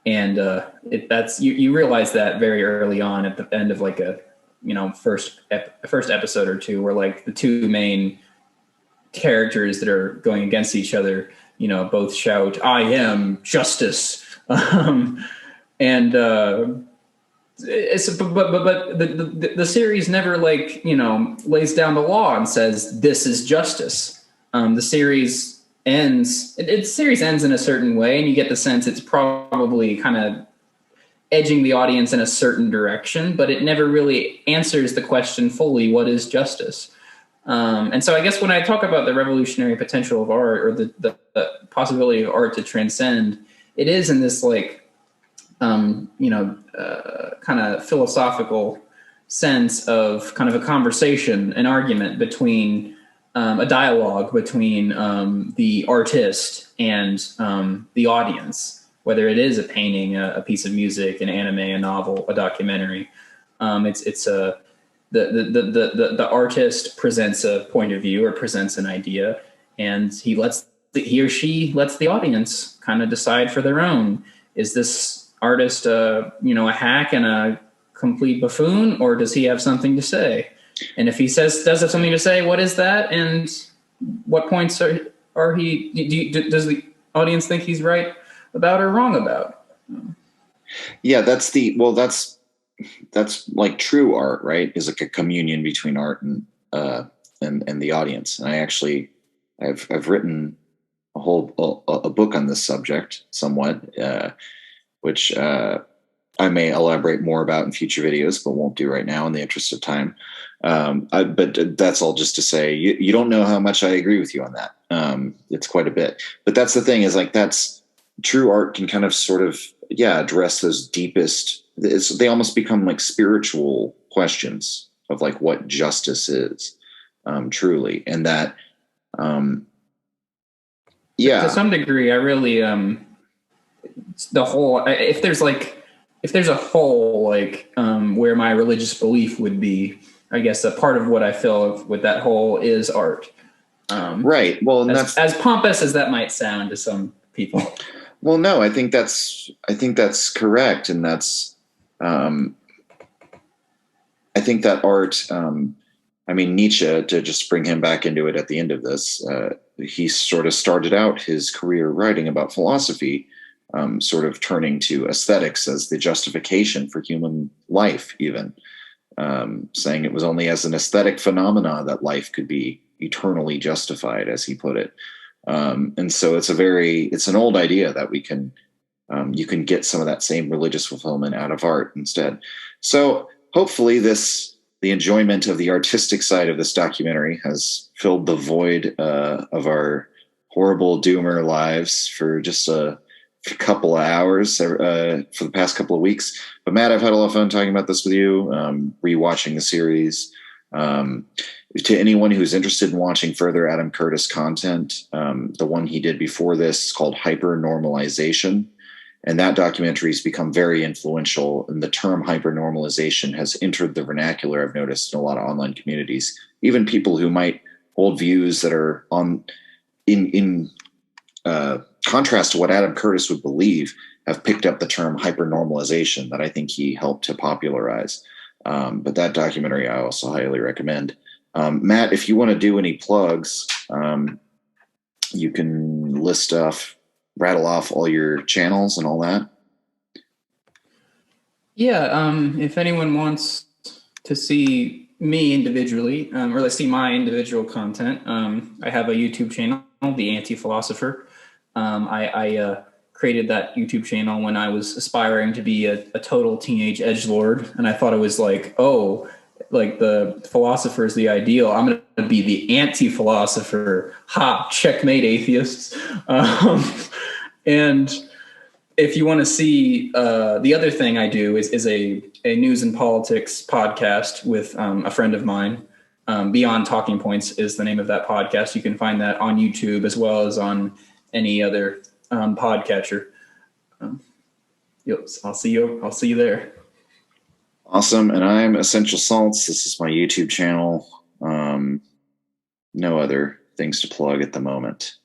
realize that very early on at the end of like a first episode or two, where like the two main characters that are going against each other, both shout, "I am justice," the series never lays down the law and says this is justice. The series ends in a certain way, and you get the sense it's probably kind of edging the audience in a certain direction, but it never really answers the question fully, what is justice? And so I guess when I talk about the revolutionary potential of art, or the possibility of art to transcend, it is in this kind of philosophical sense of kind of a conversation, an argument between a dialogue between the artist and the audience, whether it is a painting, a piece of music, an anime, a novel, a documentary. The artist presents a point of view or presents an idea, and he or she lets the audience kind of decide for their own. Is this artist a hack and a complete buffoon, or does he have something to say? And if he does have something to say, what is that, and what points are he? Does the audience think he's right about or wrong about? Yeah, that's like true art, right? Is like a communion between art and the audience. And I've written a book on this subject somewhat, which I may elaborate more about in future videos, but won't do right now in the interest of time. But that's all just to say, you don't know how much I agree with you on that. It's quite a bit, but that's the thing, is like, that's true art can kind of sort of, address those deepest, they almost become like spiritual questions of like what justice is, truly. And that, to some degree, I really, the whole, if there's a hole, where my religious belief would be, I guess a part of what I feel with that hole is art. Right. Well, as pompous as that might sound to some people. Well, no, I think that's correct. And that's, I think that art, Nietzsche, to just bring him back into it at the end of this, he sort of started out his career writing about philosophy, sort of turning to aesthetics as the justification for human life, even saying it was only as an aesthetic phenomena that life could be eternally justified, as he put it. And so it's an old idea that we can, you can get some of that same religious fulfillment out of art instead. So hopefully the enjoyment of the artistic side of this documentary has filled the void of our horrible doomer lives for just a couple of hours for the past couple of weeks. But Matt, I've had a lot of fun talking about this with you, rewatching the series. To anyone who's interested in watching further Adam Curtis content, the one he did before this is called Hypernormalization. And that documentary has become very influential. And the term hypernormalization has entered the vernacular, I've noticed, in a lot of online communities. Even people who might hold views that are in contrast to what Adam Curtis would believe have picked up the term hypernormalization that I think he helped to popularize. But that documentary I also highly recommend. Matt, if you want to do any plugs, you can rattle off all your channels and all that. Yeah, if anyone wants to see me individually, or to see my individual content, I have a YouTube channel, The Anti-Philosopher. I created that YouTube channel when I was aspiring to be a total teenage edgelord, and I thought it was like, oh, like the philosopher is the ideal. I'm going to be the anti-philosopher. Ha, checkmate, atheists. And if you want to see, the other thing I do is a news and politics podcast with a friend of mine. Beyond Talking Points is the name of that podcast. You can find that on YouTube as well as on any other podcatcher. I'll see you there. Awesome. And I'm Essential Salts. This is my YouTube channel. No other things to plug at the moment.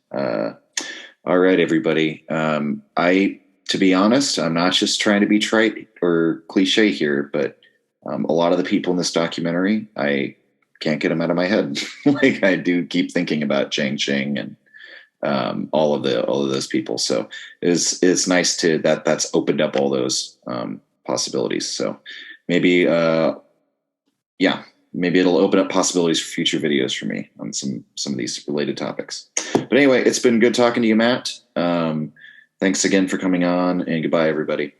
All right, everybody. To be honest, I'm not just trying to be trite or cliche here, but a lot of the people in this documentary, I can't get them out of my head. Like I do keep thinking about Chang Ching and all of those people. So it's nice that's opened up all those possibilities. So maybe maybe it'll open up possibilities for future videos for me on some of these related topics. But anyway, it's been good talking to you, Matt. Thanks again for coming on, and goodbye, everybody.